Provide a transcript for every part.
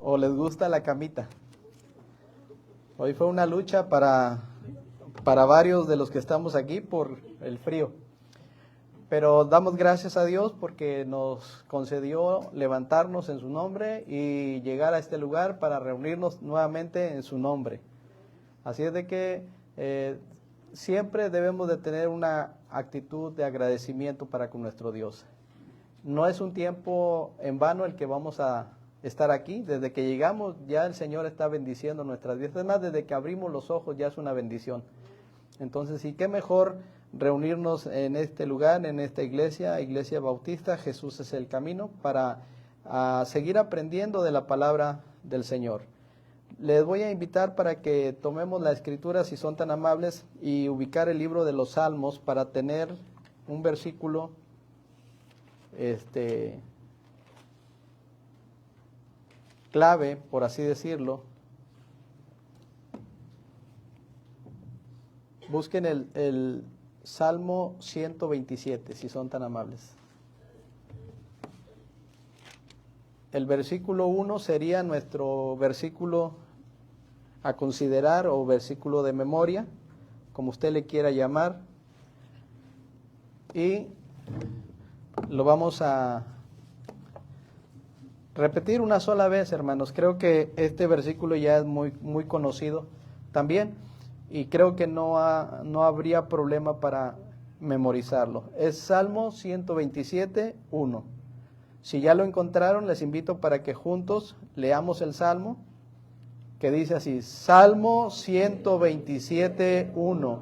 o les gusta la camita. Hoy fue una lucha para varios de los que estamos aquí por el frío. Pero damos gracias a Dios porque nos concedió levantarnos en su nombre y llegar a este lugar para reunirnos nuevamente en su nombre. Así es de que siempre debemos de tener una actitud de agradecimiento para con nuestro Dios. No es un tiempo en vano el que vamos a estar aquí. Desde que llegamos ya el Señor está bendiciendo nuestras vidas. Además, desde que abrimos los ojos ya es una bendición. Entonces, ¿y qué mejor reunirnos en este lugar, en esta iglesia, Iglesia Bautista, Jesús es el camino, para seguir aprendiendo de la palabra del Señor? Les voy a invitar para que tomemos la escritura, si son tan amables, y ubicar el libro de los Salmos para tener un versículo clave, por así decirlo. Busquen el Salmo 127, si son tan amables. El versículo 1 sería nuestro versículo a considerar o versículo de memoria, como usted le quiera llamar. Y lo vamos a repetir una sola vez, hermanos. Creo que este versículo ya es muy conocido también. Y creo que no habría problema para memorizarlo. Es Salmo 127, 1. Si ya lo encontraron, les invito para que juntos leamos el Salmo, que dice así: Salmo 127, 1.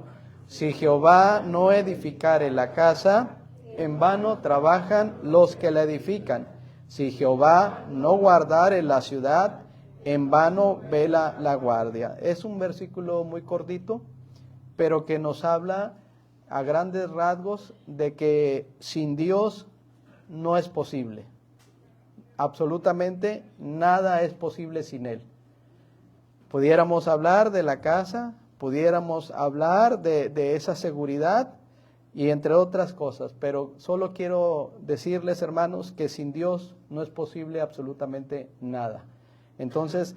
Si Jehová no edificare la casa, en vano trabajan los que la edifican. Si Jehová no guardare la ciudad, en vano vela la guardia. Es un versículo muy cortito, pero que nos habla a grandes rasgos de que sin Dios no es posible. Absolutamente nada es posible sin Él. Pudiéramos hablar de la casa, pudiéramos hablar de esa seguridad y entre otras cosas, pero solo quiero decirles, hermanos, que sin Dios no es posible absolutamente nada. Entonces,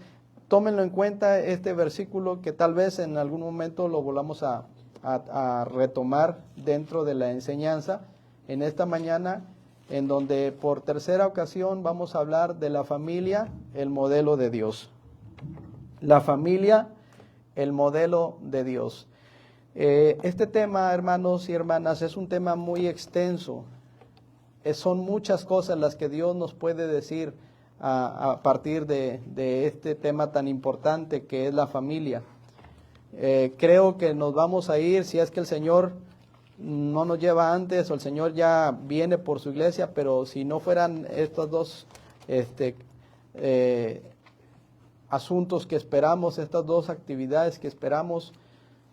tómenlo en cuenta este versículo, que tal vez en algún momento lo volvamos a retomar dentro de la enseñanza en esta mañana, en donde por tercera ocasión vamos a hablar de la familia, el modelo de Dios. La familia, el modelo de Dios. Este tema, hermanos y hermanas, es un tema muy extenso. Son muchas cosas las que Dios nos puede decir a partir de este tema tan importante que es la familia. Creo que nos vamos a ir, si es que el Señor no nos lleva antes, o el Señor ya viene por su iglesia, pero si no fueran estos dos asuntos que esperamos, estas dos actividades que esperamos,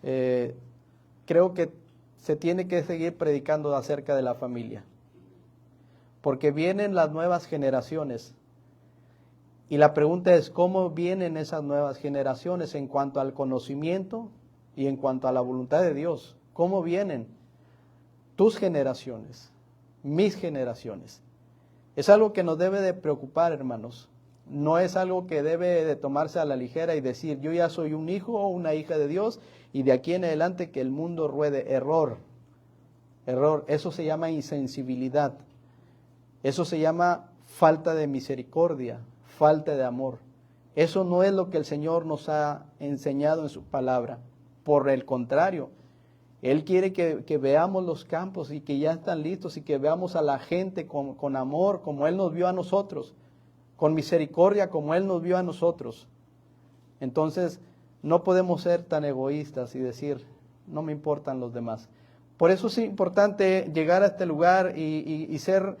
creo que se tiene que seguir predicando acerca de la familia, porque vienen las nuevas generaciones. Y la pregunta es, ¿cómo vienen esas nuevas generaciones en cuanto al conocimiento y en cuanto a la voluntad de Dios? ¿Cómo vienen tus generaciones, mis generaciones? Es algo que nos debe de preocupar, hermanos. No es algo que debe de tomarse a la ligera y decir, yo ya soy un hijo o una hija de Dios y de aquí en adelante que el mundo ruede. Error. Eso se llama insensibilidad. Eso se llama falta de misericordia, falta de amor. Eso no es lo que el Señor nos ha enseñado en su palabra. Por el contrario, Él quiere que veamos los campos y que ya están listos y que veamos a la gente con amor como Él nos vio a nosotros, con misericordia como Él nos vio a nosotros. Entonces, no podemos ser tan egoístas y decir, no me importan los demás. Por eso es importante llegar a este lugar y ser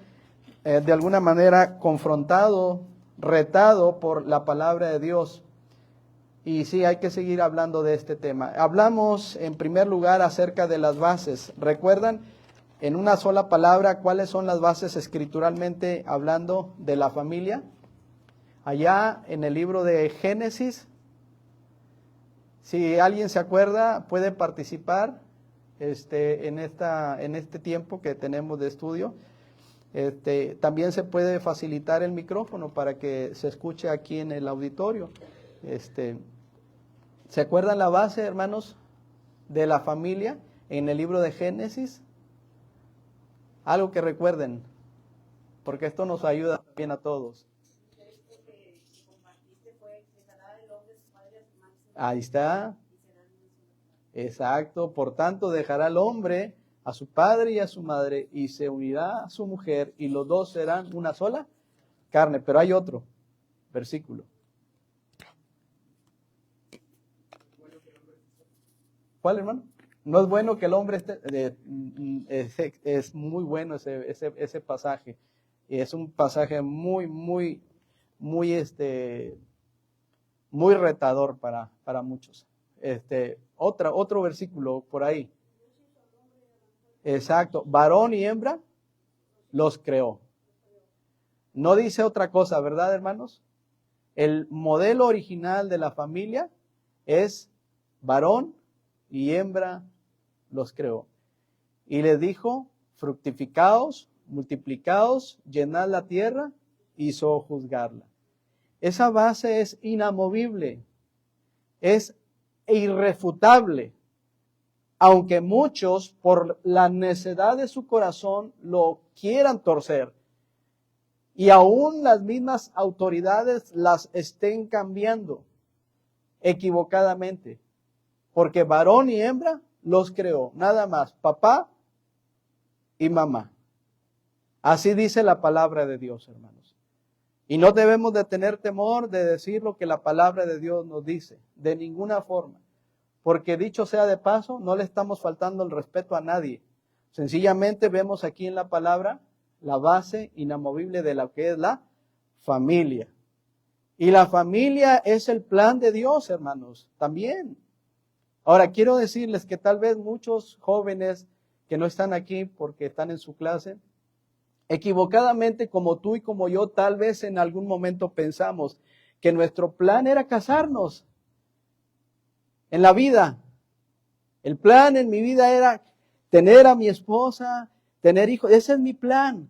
de alguna manera confrontado, retado por la palabra de Dios. Y sí, hay que seguir hablando de este tema. Hablamos en primer lugar acerca de las bases. ¿Recuerdan en una sola palabra cuáles son las bases escrituralmente hablando de la familia? Allá en el libro de Génesis, si alguien se acuerda, puede participar en este tiempo que tenemos de estudio. También se puede facilitar el micrófono para que se escuche aquí en el auditorio. ¿Se acuerdan la base, hermanos, de la familia en el libro de Génesis? Algo que recuerden, porque esto nos ayuda bien a todos. Ahí está. Exacto. Por tanto, dejará el hombre a su padre y a su madre y se unirá a su mujer y los dos serán una sola carne. Pero hay otro versículo. ¿Cuál, hermano? No es bueno que el hombre esté... es muy bueno ese pasaje. Es un pasaje muy retador para muchos. Otro versículo por ahí. Exacto. Varón y hembra los creó. No dice otra cosa, ¿verdad, hermanos? El modelo original de la familia es varón y hembra los creó. Y les dijo, fructificaos, multiplicaos, llenad la tierra y sojuzgarla. Esa base es inamovible, es irrefutable, aunque muchos por la necedad de su corazón lo quieran torcer y aún las mismas autoridades las estén cambiando equivocadamente, porque varón y hembra los creó, nada más, papá y mamá. Así dice la palabra de Dios, hermanos. Y no debemos de tener temor de decir lo que la palabra de Dios nos dice, de ninguna forma. Porque dicho sea de paso, no le estamos faltando el respeto a nadie. Sencillamente vemos aquí en la palabra la base inamovible de lo que es la familia. Y la familia es el plan de Dios, hermanos, también. Ahora, quiero decirles que tal vez muchos jóvenes que no están aquí porque están en su clase, equivocadamente como tú y como yo, tal vez en algún momento pensamos que nuestro plan era casarnos en la vida. El plan en mi vida era tener a mi esposa, tener hijos. Ese es mi plan.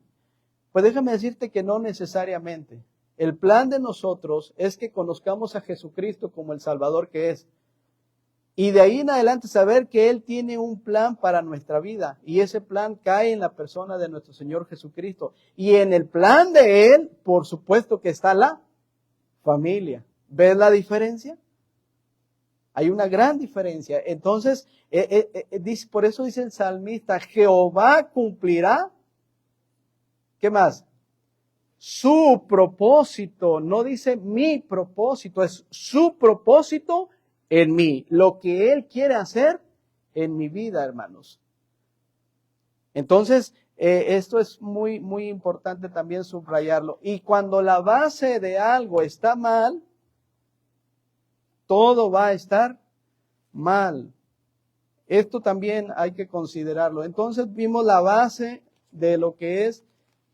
Pues déjame decirte que no necesariamente. El plan de nosotros es que conozcamos a Jesucristo como el Salvador que es. Y de ahí en adelante saber que Él tiene un plan para nuestra vida. Y ese plan cae en la persona de nuestro Señor Jesucristo. Y en el plan de Él, por supuesto que está la familia. ¿Ves la diferencia? Hay una gran diferencia. Entonces, por eso dice el salmista, Jehová cumplirá, ¿qué más? Su propósito, no dice mi propósito, es su propósito en mí. Lo que Él quiere hacer en mi vida, hermanos. Entonces, esto es muy importante también subrayarlo. Y cuando la base de algo está mal, todo va a estar mal. Esto también hay que considerarlo. Entonces vimos la base de lo que es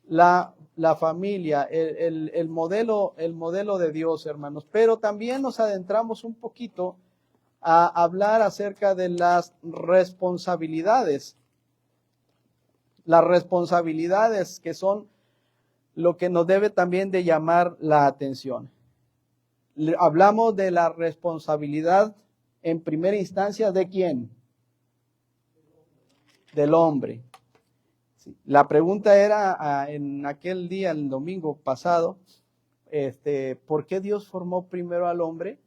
la familia, el modelo de Dios, hermanos. Pero también nos adentramos un poquito a hablar acerca de las responsabilidades. Las responsabilidades que son lo que nos debe también de llamar la atención. Hablamos de la responsabilidad en primera instancia ¿de quién? Del hombre. Sí. La pregunta era en aquel día, el domingo pasado, ¿por qué Dios formó primero al hombre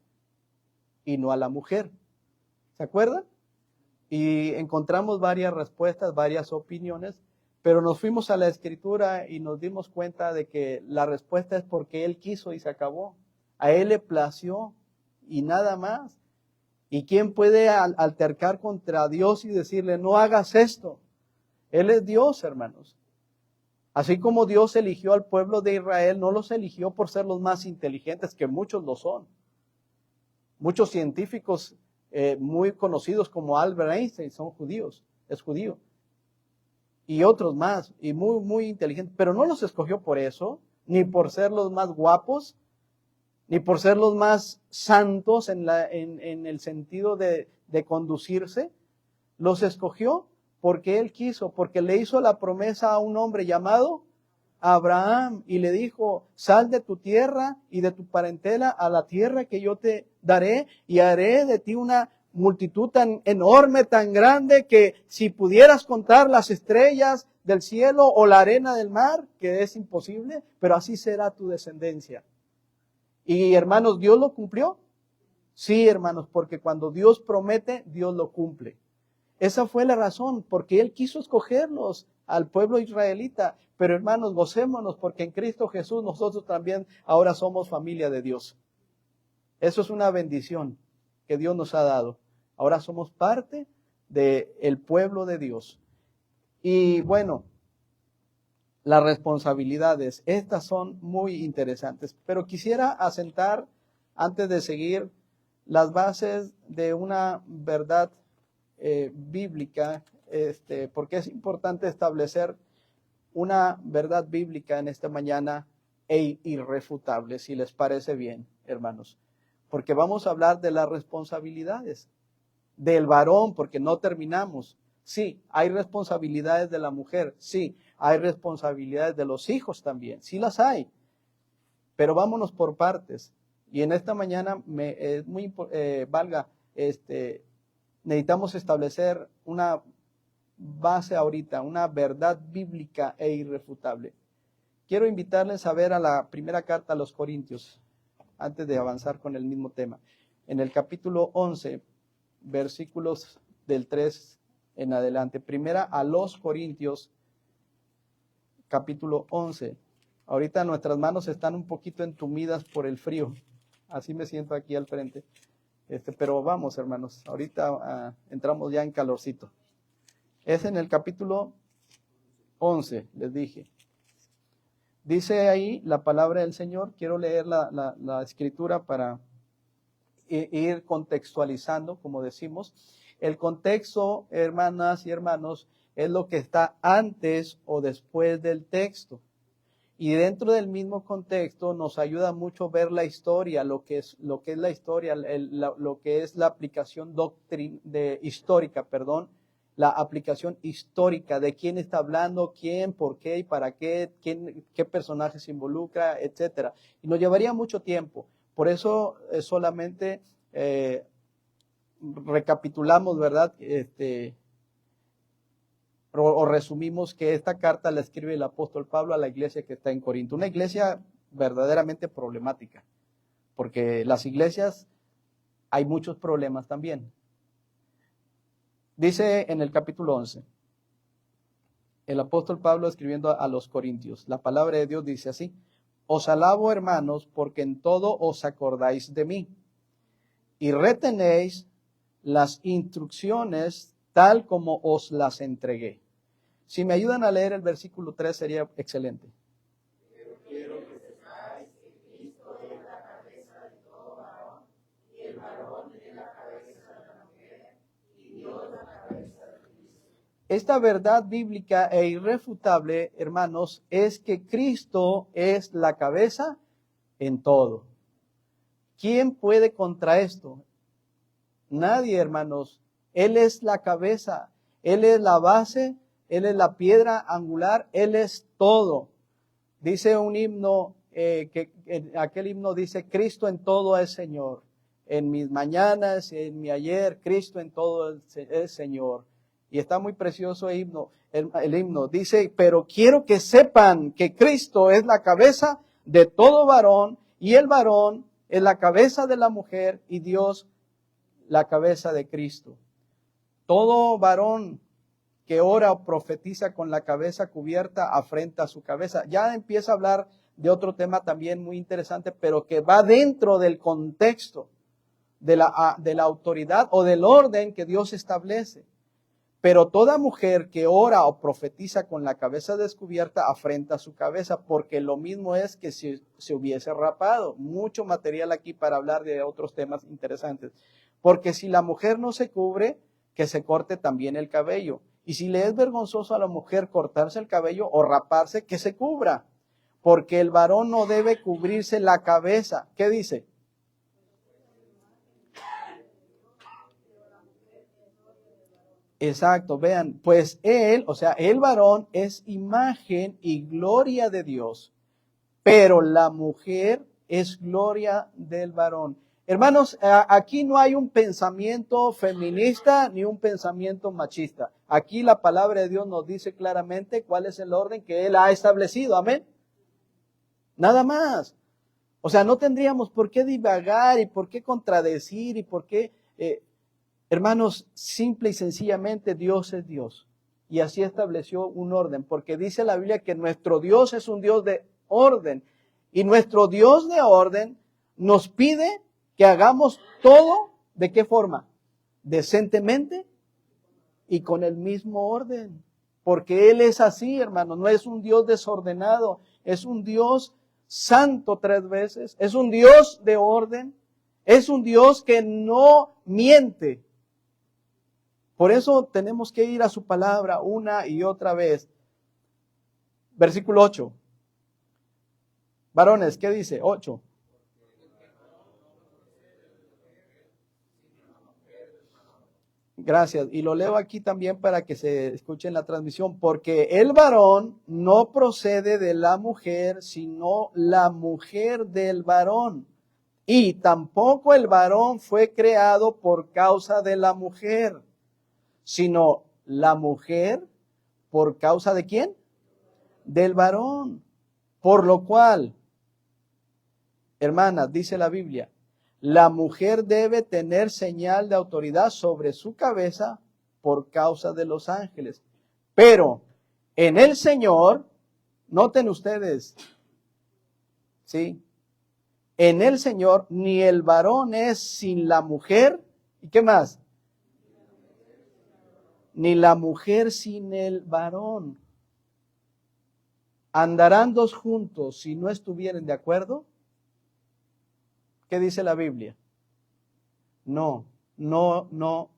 y no a la mujer? ¿Se acuerdan? Y encontramos varias respuestas, varias opiniones, pero nos fuimos a la Escritura y nos dimos cuenta de que la respuesta es porque Él quiso y se acabó. A Él le plació y nada más. ¿Y quién puede altercar contra Dios y decirle, no hagas esto? Él es Dios, hermanos. Así como Dios eligió al pueblo de Israel, no los eligió por ser los más inteligentes, que muchos lo son. Muchos científicos muy conocidos como Albert Einstein son judíos, es judío. Y otros más, y muy inteligentes. Pero no los escogió por eso, ni por ser los más guapos, ni por ser los más santos en el sentido de conducirse. Los escogió porque Él quiso, porque le hizo la promesa a un hombre llamado a Abraham y le dijo, sal de tu tierra y de tu parentela a la tierra que yo te daré y haré de ti una multitud tan enorme, tan grande, que si pudieras contar las estrellas del cielo o la arena del mar, que es imposible, pero así será tu descendencia. Y hermanos, ¿Dios lo cumplió? Sí, hermanos, porque cuando Dios promete, Dios lo cumple. Esa fue la razón, porque Él quiso escogerlos al pueblo israelita. Pero hermanos, gocémonos porque en Cristo Jesús nosotros también ahora somos familia de Dios. Eso es una bendición que Dios nos ha dado. Ahora somos parte del pueblo de Dios. Y bueno, las responsabilidades, estas son muy interesantes. Pero quisiera asentar, antes de seguir, las bases de una verdad bíblica, porque es importante establecer una verdad bíblica en esta mañana e irrefutable, si les parece bien, hermanos. Porque vamos a hablar de las responsabilidades del varón, porque no terminamos. Sí, hay responsabilidades de la mujer, sí, hay responsabilidades de los hijos también, sí las hay. Pero vámonos por partes. Y en esta mañana es muy necesitamos establecer una base ahorita, una verdad bíblica e irrefutable. Quiero invitarles a ver a la primera carta a los Corintios, antes de avanzar con el mismo tema. En el capítulo 11, versículos del 3 en adelante. Primera a los Corintios, capítulo 11. Ahorita nuestras manos están un poquito entumidas por el frío. Así me siento aquí al frente. Pero vamos, hermanos, ahorita entramos ya en calorcito. Es en el capítulo 11, les dije. Dice ahí la palabra del Señor. Quiero leer la escritura para ir contextualizando, como decimos. El contexto, hermanas y hermanos, es lo que está antes o después del texto. Y dentro del mismo contexto nos ayuda mucho ver la historia, lo que es la historia, lo que es la aplicación histórica, la aplicación histórica de quién está hablando, quién, por qué y para qué, qué personaje se involucra, etcétera. Y nos llevaría mucho tiempo. Por eso solamente recapitulamos, ¿verdad? O resumimos que esta carta la escribe el apóstol Pablo a la iglesia que está en Corinto. Una iglesia verdaderamente problemática, porque las iglesias hay muchos problemas también. Dice en el capítulo 11, el apóstol Pablo escribiendo a los Corintios, la palabra de Dios dice así: os alabo, hermanos, porque en todo os acordáis de mí y retenéis las instrucciones tal como os las entregué. Si me ayudan a leer el versículo 3 sería excelente. Pero quiero que sepáis que Cristo es la cabeza de todo varón, y el varón es la cabeza de la mujer, y Dios la cabeza de Cristo. Esta verdad bíblica e irrefutable, hermanos, es que Cristo es la cabeza en todo. ¿Quién puede contra esto? Nadie, hermanos. Él es la cabeza, Él es la base, Él es la piedra angular, Él es todo. Dice un himno, aquel himno dice, Cristo en todo es Señor. En mis mañanas, en mi ayer, Cristo en todo es Señor. Y está muy precioso el himno. Dice, pero quiero que sepan que Cristo es la cabeza de todo varón, y el varón es la cabeza de la mujer, y Dios la cabeza de Cristo. Todo varón que ora o profetiza con la cabeza cubierta afrenta a su cabeza. Ya empieza a hablar de otro tema también muy interesante, pero que va dentro del contexto de la autoridad o del orden que Dios establece. Pero toda mujer que ora o profetiza con la cabeza descubierta afrenta a su cabeza, porque lo mismo es que si se hubiese rapado. Mucho material aquí para hablar de otros temas interesantes. Porque si la mujer no se cubre, que se corte también el cabello. Y si le es vergonzoso a la mujer cortarse el cabello o raparse, que se cubra. Porque el varón no debe cubrirse la cabeza. ¿Qué dice? Exacto, vean, pues él, o sea, el varón es imagen y gloria de Dios, pero la mujer es gloria del varón. Hermanos, aquí no hay un pensamiento feminista ni un pensamiento machista. Aquí la palabra de Dios nos dice claramente cuál es el orden que Él ha establecido. Amén. Nada más. O sea, no tendríamos por qué divagar y por qué contradecir y por qué... hermanos, simple y sencillamente Dios es Dios. Y así estableció un orden, porque dice la Biblia que nuestro Dios es un Dios de orden. Y nuestro Dios de orden nos pide que hagamos todo, ¿de qué forma? Decentemente y con el mismo orden. Porque Él es así, hermano, no es un Dios desordenado, es un Dios santo 3 veces, es un Dios de orden, es un Dios que no miente. Por eso tenemos que ir a su palabra una y otra vez. Versículo 8. Varones, ¿qué dice? 8. Gracias. Y lo leo aquí también para que se escuche en la transmisión. Porque el varón no procede de la mujer, sino la mujer del varón. Y tampoco el varón fue creado por causa de la mujer, sino la mujer por causa de ¿quién? Del varón. Por lo cual, hermanas, dice la Biblia, la mujer debe tener señal de autoridad sobre su cabeza por causa de los ángeles. Pero en el Señor, noten ustedes, ¿sí? En el Señor ni el varón es sin la mujer. ¿Y qué más? Ni la mujer sin el varón. ¿Andarán dos juntos si no estuvieren de acuerdo? ¿Qué dice la Biblia? No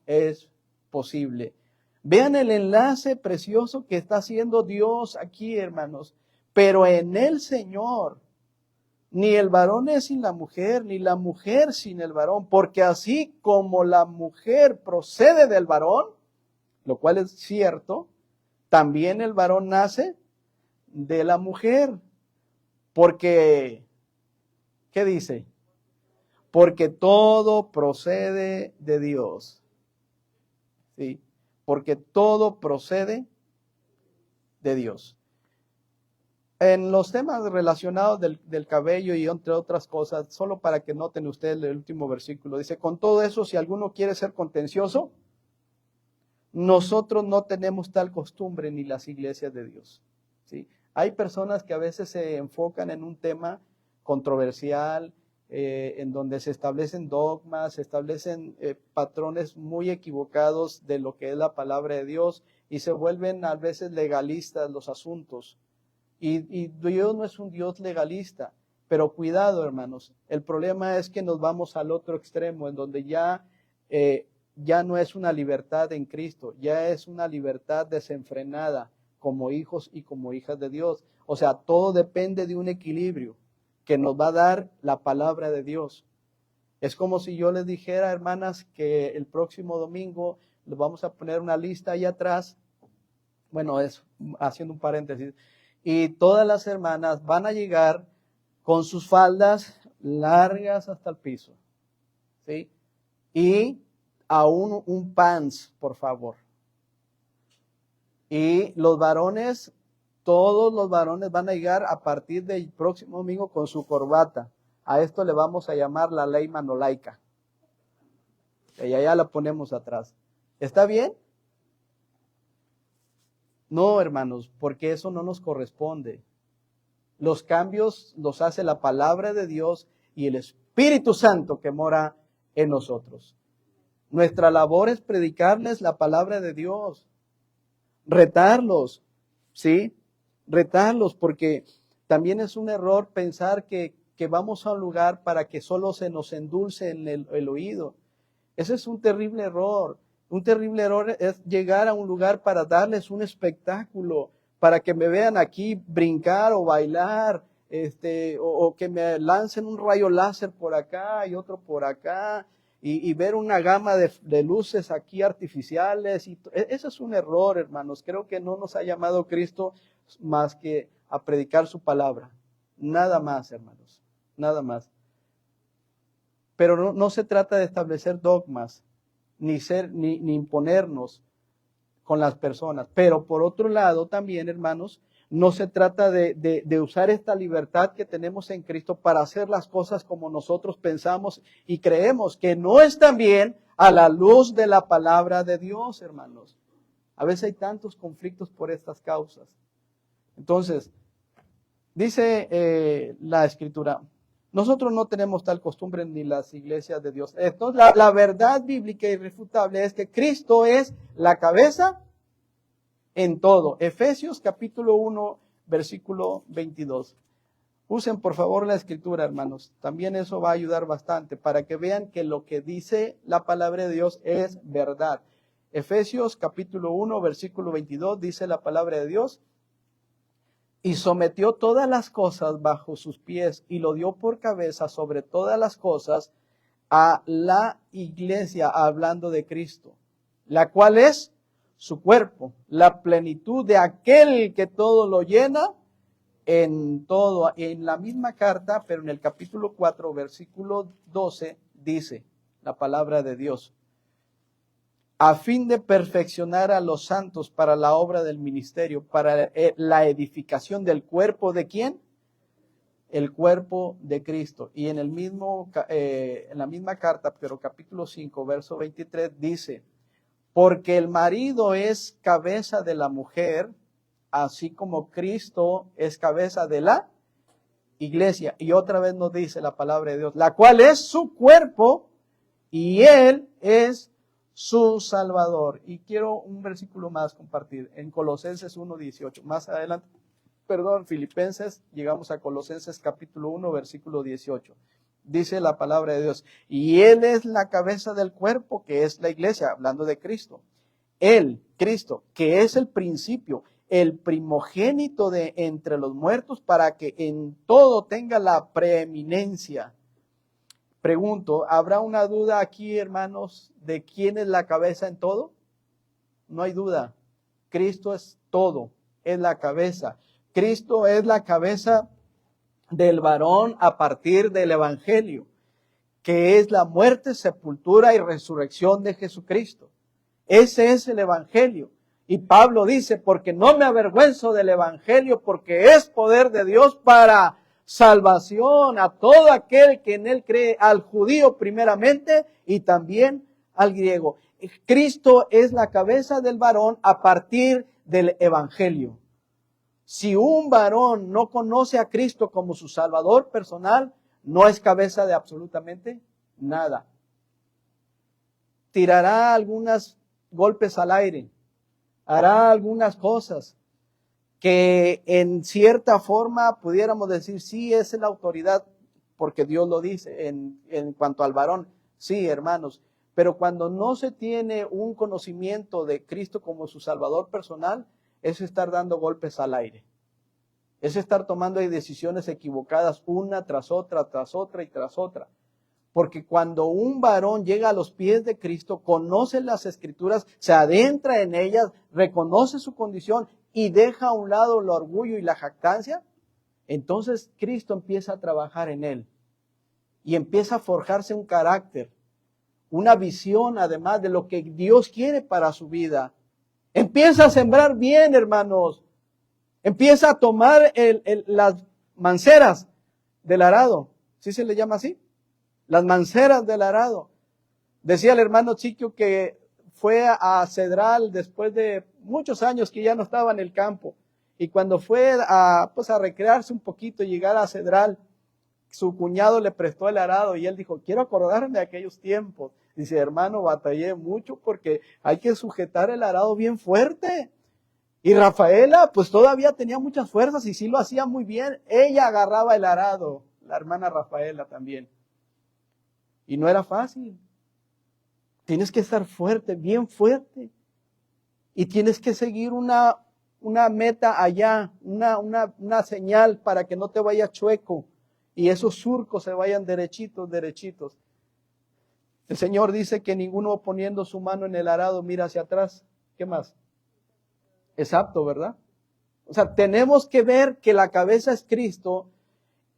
es posible. Vean el enlace precioso que está haciendo Dios aquí, hermanos. Pero en el Señor, ni el varón es sin la mujer, ni la mujer sin el varón, porque así como la mujer procede del varón, lo cual es cierto, también el varón nace de la mujer. Porque, ¿qué dice? Porque todo procede de Dios. ¿Sí? Porque todo procede de Dios. En los temas relacionados del cabello y entre otras cosas, solo para que noten ustedes el último versículo, dice, con todo eso, si alguno quiere ser contencioso, nosotros no tenemos tal costumbre ni las iglesias de Dios. ¿Sí? Hay personas que a veces se enfocan en un tema controversial, en donde se establecen dogmas, se establecen patrones muy equivocados de lo que es la palabra de Dios y se vuelven a veces legalistas los asuntos. Y Dios no es un Dios legalista, pero cuidado, hermanos, el problema es que nos vamos al otro extremo, en donde ya no es una libertad en Cristo, ya es una libertad desenfrenada como hijos y como hijas de Dios. O sea, todo depende de un equilibrio que nos va a dar la palabra de Dios. Es como si yo les dijera, hermanas, que el próximo domingo les vamos a poner una lista ahí atrás. Bueno, es haciendo un paréntesis. Y todas las hermanas van a llegar con sus faldas largas hasta el piso. ¿Sí? Y aún un pants, por favor. Y los varones, todos los varones van a llegar a partir del próximo domingo con su corbata. A esto le vamos a llamar la ley manolaica. Y allá la ponemos atrás. ¿Está bien? No, hermanos, porque eso no nos corresponde. Los cambios los hace la palabra de Dios y el Espíritu Santo que mora en nosotros. Nuestra labor es predicarles la palabra de Dios, retarlos, ¿sí? Retarlos, porque también es un error pensar que vamos a un lugar para que solo se nos endulce en el oído. Ese es un terrible error. Un terrible error es llegar a un lugar para darles un espectáculo, para que me vean aquí brincar o bailar, o que me lancen un rayo láser por acá y otro por acá. y ver una gama de luces aquí artificiales. Eso es un error, hermanos. Creo que no nos ha llamado Cristo más que a predicar su palabra. Nada más, hermanos. Nada más. Pero no se trata de establecer dogmas, ni imponernos con las personas. Pero por otro lado también, hermanos, no se trata de usar esta libertad que tenemos en Cristo para hacer las cosas como nosotros pensamos y creemos que no están bien a la luz de la palabra de Dios, hermanos. A veces hay tantos conflictos por estas causas. Entonces, dice la Escritura, nosotros no tenemos tal costumbre ni las iglesias de Dios. Entonces, la verdad bíblica irrefutable es que Cristo es la cabeza en todo. Efesios capítulo 1, versículo 22. Usen por favor la Escritura, hermanos. También eso va a ayudar bastante para que vean que lo que dice la palabra de Dios es verdad. Efesios capítulo 1, versículo 22 dice la palabra de Dios. Y sometió todas las cosas bajo sus pies y lo dio por cabeza sobre todas las cosas a la iglesia, hablando de Cristo, la cual es su cuerpo, la plenitud de aquel que todo lo llena en todo. En la misma carta, pero en el capítulo 4, versículo 12, dice la palabra de Dios, a fin de perfeccionar a los santos para la obra del ministerio, para la edificación del cuerpo ¿de quién? El cuerpo de Cristo. Y en la misma carta, pero capítulo 5, verso 23, dice, porque el marido es cabeza de la mujer, así como Cristo es cabeza de la iglesia. Y otra vez nos dice la palabra de Dios, la cual es su cuerpo y Él es su Salvador. Y quiero un versículo más compartir en Colosenses 1:18. Más adelante, Filipenses, llegamos a Colosenses capítulo 1, versículo 18. Dice la palabra de Dios, y Él es la cabeza del cuerpo, que es la iglesia, hablando de Cristo. Él, Cristo, que es el principio, el primogénito de entre los muertos, para que en todo tenga la preeminencia. Pregunto, ¿habrá una duda aquí, hermanos, de quién es la cabeza en todo? No hay duda. Cristo es todo, es la cabeza. Cristo es la cabeza del varón a partir del Evangelio, que es la muerte, sepultura y resurrección de Jesucristo. Ese es el Evangelio. Y Pablo dice, porque no me avergüenzo del Evangelio, porque es poder de Dios para salvación a todo aquel que en él cree, al judío primeramente y también al griego. Cristo es la cabeza del varón a partir del Evangelio. Si un varón no conoce a Cristo como su Salvador personal, no es cabeza de absolutamente nada. Tirará algunos golpes al aire, hará algunas cosas que en cierta forma pudiéramos decir, sí, es la autoridad, porque Dios lo dice en cuanto al varón. Sí, hermanos, pero cuando no se tiene un conocimiento de Cristo como su Salvador personal, es estar dando golpes al aire. Es estar tomando decisiones equivocadas una tras otra y tras otra. Porque cuando un varón llega a los pies de Cristo, conoce las Escrituras, se adentra en ellas, reconoce su condición y deja a un lado el orgullo y la jactancia, entonces Cristo empieza a trabajar en él y empieza a forjarse un carácter, una visión además de lo que Dios quiere para su vida. Empieza a sembrar bien, hermanos. Empieza a tomar las manceras del arado. ¿Sí se le llama así? Las manceras del arado. Decía el hermano Chiquio que fue a Cedral después de muchos años que ya no estaba en el campo. Y cuando fue a recrearse un poquito y llegar a Cedral, su cuñado le prestó el arado y él dijo, quiero acordarme de aquellos tiempos. Dice, hermano, batallé mucho porque hay que sujetar el arado bien fuerte. Y Rafaela, pues todavía tenía muchas fuerzas y sí lo hacía muy bien. Ella agarraba el arado, la hermana Rafaela también. Y no era fácil. Tienes que estar fuerte, bien fuerte. Y tienes que seguir una meta allá, una señal para que no te vaya chueco. Y esos surcos se vayan derechitos. El Señor dice que ninguno poniendo su mano en el arado mira hacia atrás. ¿Qué más? Es apto, ¿verdad? O sea, tenemos que ver que la cabeza es Cristo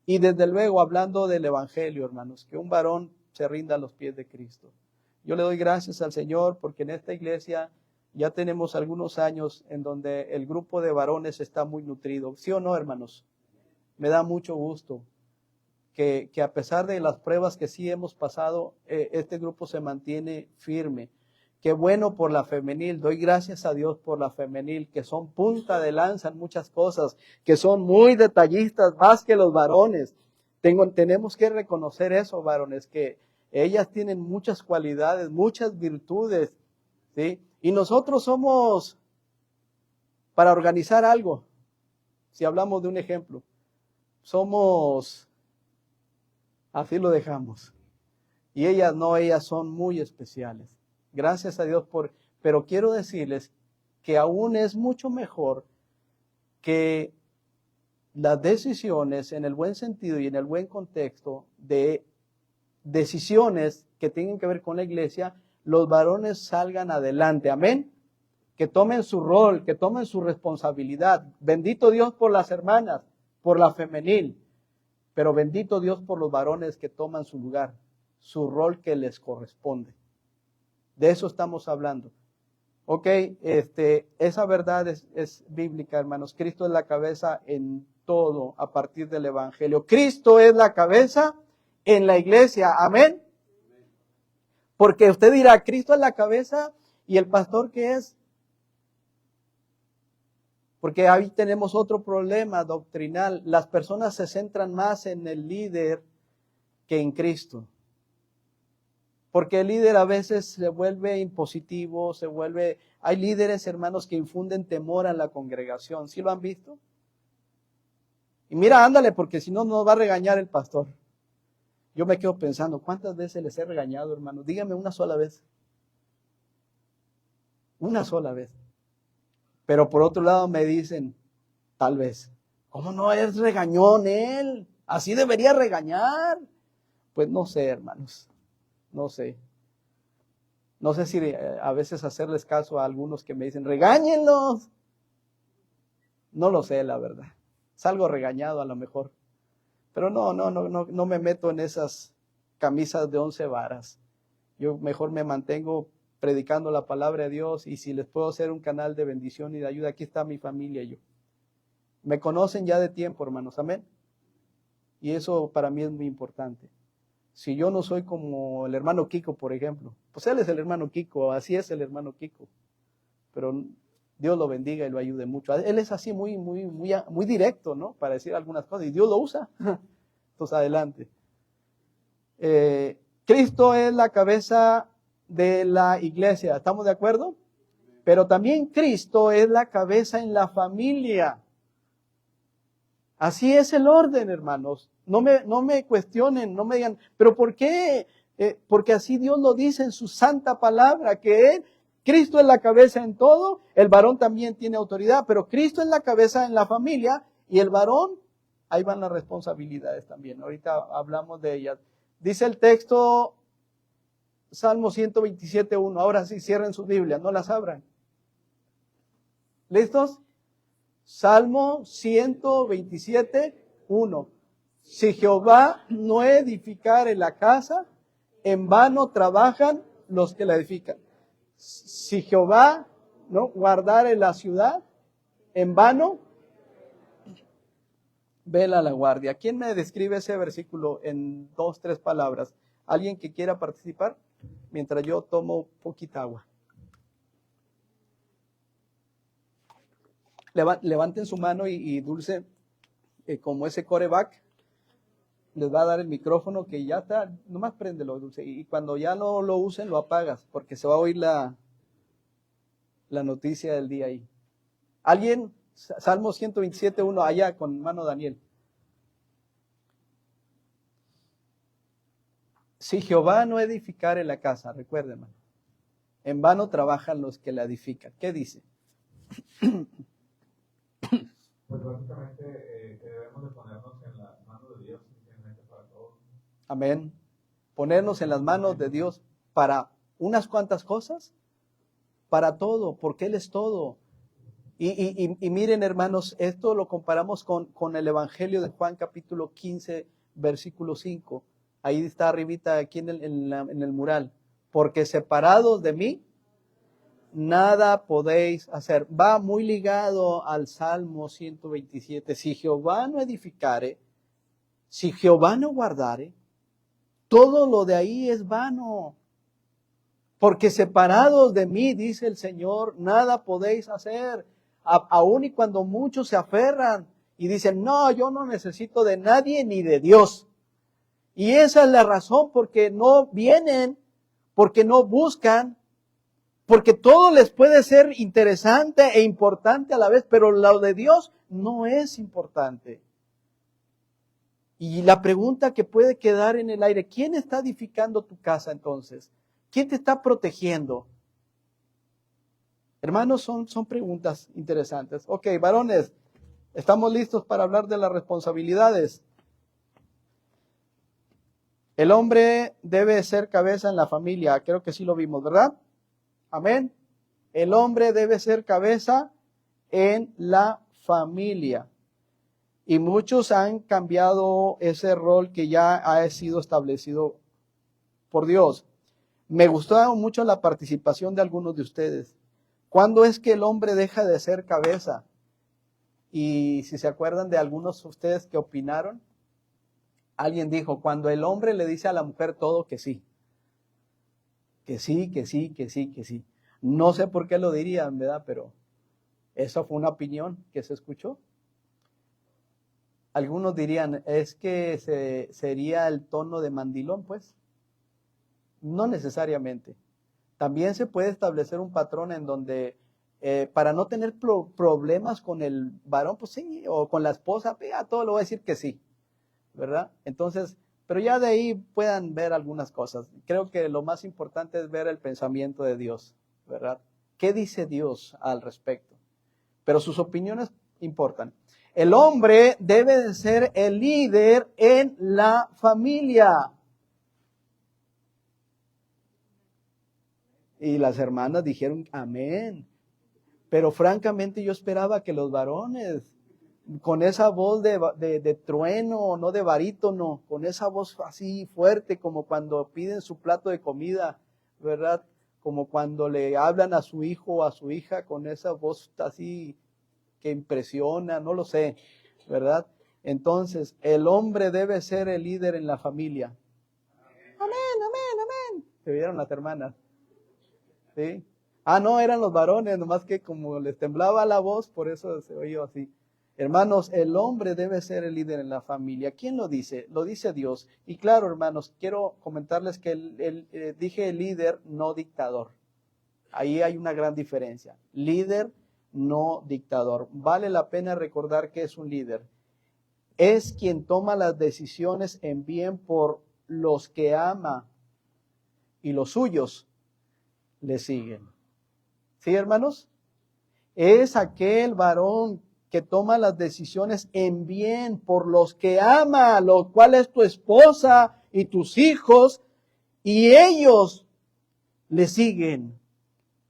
y desde luego hablando del Evangelio, hermanos, que un varón se rinda a los pies de Cristo. Yo le doy gracias al Señor porque en esta iglesia ya tenemos algunos años en donde el grupo de varones está muy nutrido. ¿Sí o no, hermanos? Me da mucho gusto que a pesar de las pruebas que sí hemos pasado, este grupo se mantiene firme. Qué bueno por la femenil. Doy gracias a Dios por la femenil, que son punta de lanza en muchas cosas, que son muy detallistas más que los varones. Tenemos que reconocer eso, varones, que ellas tienen muchas cualidades, muchas virtudes, ¿sí? Y nosotros somos para organizar algo. Si hablamos de un ejemplo, somos, así lo dejamos. Y ellas no, ellas son muy especiales. Gracias a Dios pero quiero decirles que aún es mucho mejor que las decisiones en el buen sentido y en el buen contexto de decisiones que tienen que ver con la iglesia, los varones salgan adelante. Amén. Que tomen su rol, que tomen su responsabilidad. Bendito Dios por las hermanas, por la femenil, pero bendito Dios por los varones que toman su lugar, su rol que les corresponde. De eso estamos hablando. Ok, esa verdad es bíblica, hermanos. Cristo es la cabeza en todo a partir del Evangelio. Cristo es la cabeza en la iglesia. Amén. Porque usted dirá, Cristo es la cabeza y el pastor ¿qué es? Porque ahí tenemos otro problema doctrinal. Las personas se centran más en el líder que en Cristo. Porque el líder a veces se vuelve impositivo, hay líderes, hermanos, que infunden temor a la congregación. ¿Sí lo han visto? Y mira, ándale, porque si no nos va a regañar el pastor. Yo me quedo pensando, ¿cuántas veces les he regañado, hermanos? Dígame una sola vez. Una sola vez. Pero por otro lado me dicen, tal vez, ¿cómo no es regañón él? Así debería regañar. Pues no sé, hermanos. No sé. No sé si a veces hacerles caso a algunos que me dicen, regáñenlos. No lo sé, la verdad. Salgo regañado a lo mejor. Pero no me meto en esas camisas de 11 varas. Yo mejor me mantengo predicando la palabra de Dios y si les puedo hacer un canal de bendición y de ayuda, aquí está mi familia y yo. Me conocen ya de tiempo, hermanos. Amén. Y eso para mí es muy importante. Si yo no soy como el hermano Kiko, por ejemplo, pues él es el hermano Kiko, así es el hermano Kiko. Pero Dios lo bendiga y lo ayude mucho. Él es así muy directo, ¿no? Para decir algunas cosas y Dios lo usa. Entonces, adelante. Cristo es la cabeza de la iglesia, ¿estamos de acuerdo? Pero también Cristo es la cabeza en la familia. Así es el orden, hermanos. No me cuestionen, no me digan, ¿pero por qué? Porque así Dios lo dice en su santa palabra, que Cristo es la cabeza en todo, el varón también tiene autoridad, pero Cristo es la cabeza en la familia y el varón, ahí van las responsabilidades también. Ahorita hablamos de ellas. Dice el texto, Salmo 127:1. Ahora sí, cierren sus Biblias, no las abran. ¿Listos? Salmo 127:1. Si Jehová no edificare la casa, en vano trabajan los que la edifican. Si Jehová no guardare la ciudad, en vano vela la guardia. ¿Quién me describe ese versículo en 2, 3 palabras? ¿Alguien que quiera participar? Mientras yo tomo poquita agua. Levanten su mano y Dulce, como ese coreback, les va a dar el micrófono que ya está, nomás préndelo, Dulce, y cuando ya no lo usen, lo apagas, porque se va a oír la noticia del día ahí. ¿Alguien? Salmo 127:1, allá con mano Daniel. Si Jehová no edificare la casa, recuerden, hermano, en vano trabajan los que la edifican. ¿Qué dice? Pues básicamente debemos de ponernos en las manos de Dios, simplemente para todos. Amén. Ponernos en las manos de Dios. ¿Para unas cuantas cosas? Para todo, porque Él es todo. Y miren, hermanos, esto lo comparamos con el Evangelio de Juan capítulo 15, versículo 5. Ahí está arribita, aquí en el mural. Porque separados de mí, nada podéis hacer. Va muy ligado al Salmo 127. Si Jehová no edificare, si Jehová no guardare, todo lo de ahí es vano. Porque separados de mí, dice el Señor, nada podéis hacer. Aún y cuando muchos se aferran y dicen, no, yo no necesito de nadie ni de Dios. Y esa es la razón porque no vienen, porque no buscan, porque todo les puede ser interesante e importante a la vez, pero lo de Dios no es importante. Y la pregunta que puede quedar en el aire, ¿quién está edificando tu casa entonces? ¿Quién te está protegiendo? Hermanos, son preguntas interesantes. Ok, varones, ¿estamos listos para hablar de las responsabilidades? El hombre debe ser cabeza en la familia. Creo que sí lo vimos, ¿verdad? Amén. El hombre debe ser cabeza en la familia. Y muchos han cambiado ese rol que ya ha sido establecido por Dios. Me gustó mucho la participación de algunos de ustedes. ¿Cuándo es que el hombre deja de ser cabeza? Y si se acuerdan de algunos de ustedes que opinaron, alguien dijo, cuando el hombre le dice a la mujer todo que sí. Que sí, que sí, que sí, que sí. No sé por qué lo dirían, ¿verdad? Pero esa fue una opinión que se escuchó. Algunos dirían, es que sería el tono de mandilón, pues. No necesariamente. También se puede establecer un patrón en donde, para no tener problemas con el varón, pues sí, o con la esposa, a todo lo voy a decir que sí, ¿verdad? Entonces, pero ya de ahí puedan ver algunas cosas. Creo que lo más importante es ver el pensamiento de Dios, ¿verdad? ¿Qué dice Dios al respecto? Pero sus opiniones importan. El hombre debe de ser el líder en la familia. Y las hermanas dijeron, amén. Pero francamente yo esperaba que los varones, con esa voz de trueno, no de barítono, con esa voz así fuerte, como cuando piden su plato de comida, ¿verdad? Como cuando le hablan a su hijo o a su hija, con esa voz así que impresiona, no lo sé, ¿verdad? Entonces, el hombre debe ser el líder en la familia. Amén, amén, amén. ¿Se vieron las hermanas? ¿Sí? Ah, no, eran los varones, nomás que como les temblaba la voz, por eso se oyó así. Hermanos, el hombre debe ser el líder en la familia. ¿Quién lo dice? Lo dice Dios. Y claro, hermanos, quiero comentarles que dije el líder, no dictador. Ahí hay una gran diferencia. Líder, no dictador. Vale la pena recordar que es un líder. Es quien toma las decisiones en bien por los que ama y los suyos le siguen. ¿Sí, hermanos? Es aquel varón que toma las decisiones en bien por los que ama, lo cual es tu esposa y tus hijos, y ellos le siguen.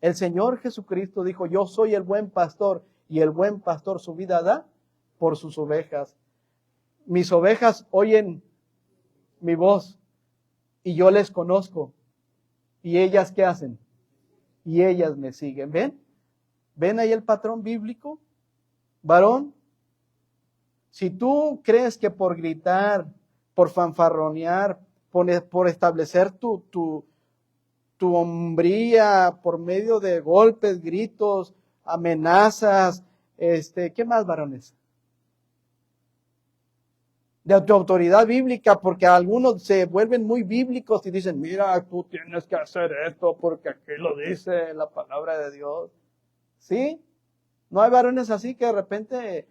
El Señor Jesucristo dijo, yo soy el buen pastor, y el buen pastor su vida da por sus ovejas. Mis ovejas oyen mi voz, y yo les conozco. ¿Y ellas qué hacen? Y ellas me siguen. ¿Ven? ¿Ven ahí el patrón bíblico? Varón, si tú crees que por gritar, por fanfarronear, por establecer tu hombría por medio de golpes, gritos, amenazas, ¿qué más, varones? De tu autoridad bíblica, porque algunos se vuelven muy bíblicos y dicen, mira, tú tienes que hacer esto porque aquí lo dice la palabra de Dios. ¿Sí? ¿No hay varones así que de repente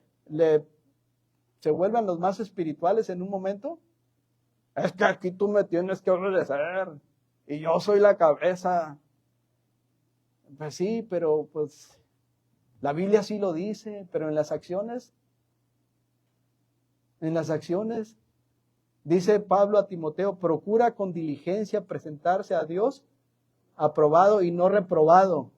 se vuelvan los más espirituales en un momento? Es que aquí tú me tienes que obedecer y yo soy la cabeza. Pues sí, pero pues la Biblia sí lo dice, pero en las acciones, dice Pablo a Timoteo, procura con diligencia presentarse a Dios aprobado y no reprobado,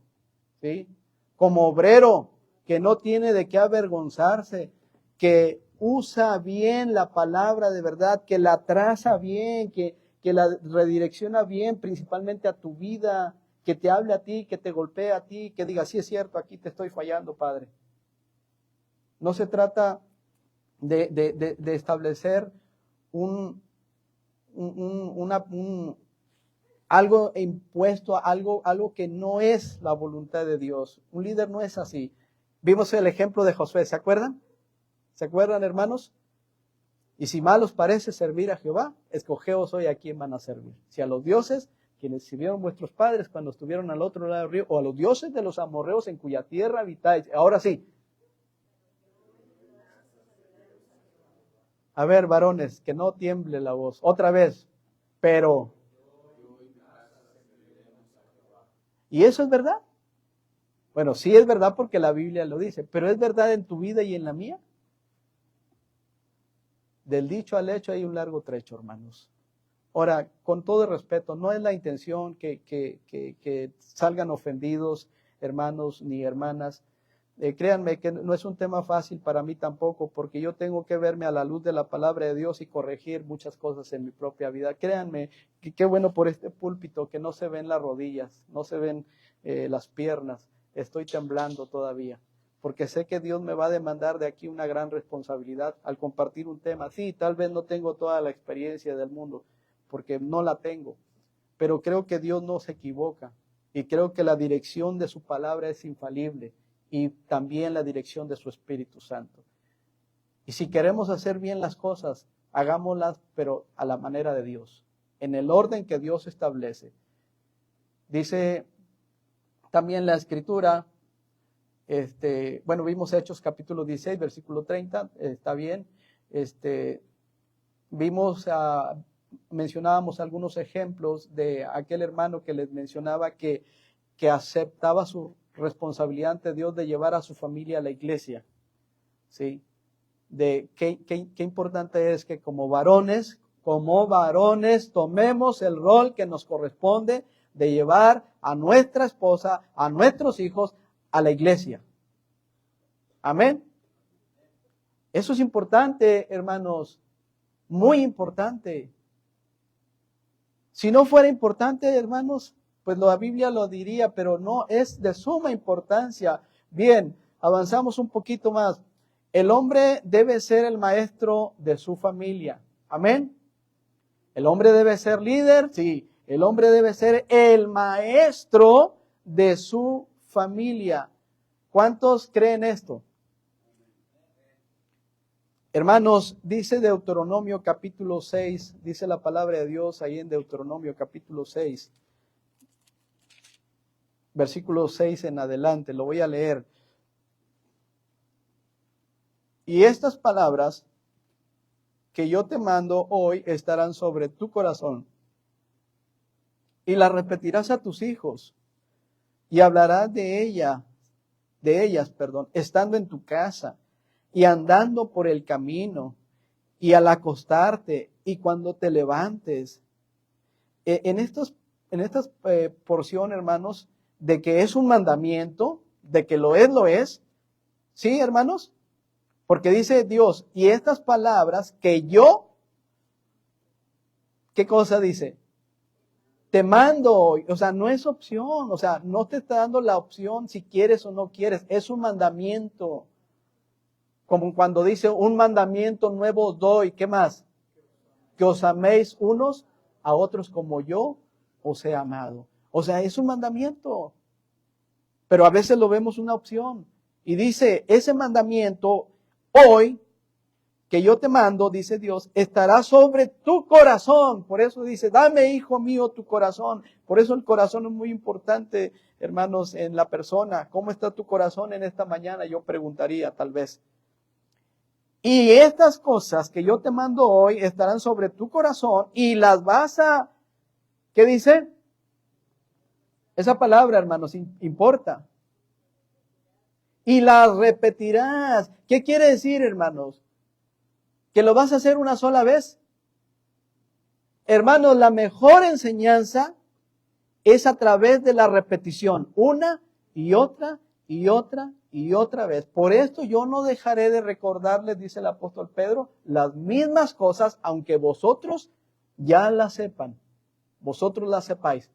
¿sí? Como obrero que no tiene de qué avergonzarse, que usa bien la palabra de verdad, que la traza bien, que la redirecciona bien, principalmente a tu vida, que te hable a ti, que te golpee a ti, que diga, sí es cierto, aquí te estoy fallando, Padre. No se trata de establecer algo impuesto, algo que no es la voluntad de Dios. Un líder no es así. Vimos el ejemplo de Josué, ¿se acuerdan? ¿Se acuerdan, hermanos? Y si mal os parece servir a Jehová, escogeos hoy a quién van a servir. Si a los dioses, quienes sirvieron vuestros padres cuando estuvieron al otro lado del río, o a los dioses de los amorreos en cuya tierra habitáis. Ahora sí. A ver, varones, que no tiemble la voz. Otra vez. Pero. ¿Y eso es verdad? Bueno, sí es verdad porque la Biblia lo dice, pero ¿es verdad en tu vida y en la mía? Del dicho al hecho hay un largo trecho, hermanos. Ahora, con todo respeto, no es la intención que salgan ofendidos hermanos ni hermanas. Créanme que no es un tema fácil para mí tampoco, porque yo tengo que verme a la luz de la palabra de Dios y corregir muchas cosas en mi propia vida. Créanme que qué bueno por este púlpito que no se ven las rodillas, no se ven las piernas. Estoy temblando todavía, porque sé que Dios me va a demandar de aquí una gran responsabilidad al compartir un tema. Sí, tal vez no tengo toda la experiencia del mundo, porque no la tengo, pero creo que Dios no se equivoca y creo que la dirección de su palabra es infalible y también la dirección de su Espíritu Santo. Y si queremos hacer bien las cosas, hagámoslas, pero a la manera de Dios, en el orden que Dios establece. Dice también la Escritura, vimos Hechos capítulo 16, versículo 30, está bien. Mencionábamos algunos ejemplos de aquel hermano que les mencionaba que aceptaba su responsabilidad ante Dios de llevar a su familia a la iglesia, ¿sí? De qué importante es que como varones tomemos el rol que nos corresponde de llevar a nuestra esposa, a nuestros hijos a la iglesia. Amén. Eso es importante, hermanos, muy importante. Si no fuera importante, hermanos, pues la Biblia lo diría, pero no, es de suma importancia. Bien, avanzamos un poquito más. El hombre debe ser el maestro de su familia. Amén. El hombre debe ser líder, sí. El hombre debe ser el maestro de su familia. ¿Cuántos creen esto? Hermanos, dice Deuteronomio capítulo 6, dice la palabra de Dios ahí en Deuteronomio capítulo 6, versículo 6 en adelante, lo voy a leer. Y estas palabras que yo te mando hoy estarán sobre tu corazón y las repetirás a tus hijos y hablarás de ellas, estando en tu casa y andando por el camino y al acostarte y cuando te levantes. En esta porción, hermanos, de que es un mandamiento, de que lo es, ¿sí, hermanos? Porque dice Dios, y estas palabras que yo, ¿qué cosa dice? Te mando hoy, o sea, no es opción, o sea, no te está dando la opción si quieres o no quieres, es un mandamiento. Como cuando dice, un mandamiento nuevo os doy, ¿qué más? Que os améis unos a otros como yo os he amado. O sea, es un mandamiento, pero a veces lo vemos una opción. Y dice, ese mandamiento hoy que yo te mando, dice Dios, estará sobre tu corazón. Por eso dice, dame, hijo mío, tu corazón. Por eso el corazón es muy importante, hermanos, en la persona. ¿Cómo está tu corazón en esta mañana? Yo preguntaría, tal vez. Y estas cosas que yo te mando hoy estarán sobre tu corazón y las vas a, ¿qué dice? Esa palabra, hermanos, importa. Y las repetirás. ¿Qué quiere decir, hermanos? ¿Que lo vas a hacer una sola vez? Hermanos, la mejor enseñanza es a través de la repetición, una y otra y otra y otra vez. Por esto yo no dejaré de recordarles, dice el apóstol Pedro, las mismas cosas, aunque vosotros ya las sepan, vosotros las sepáis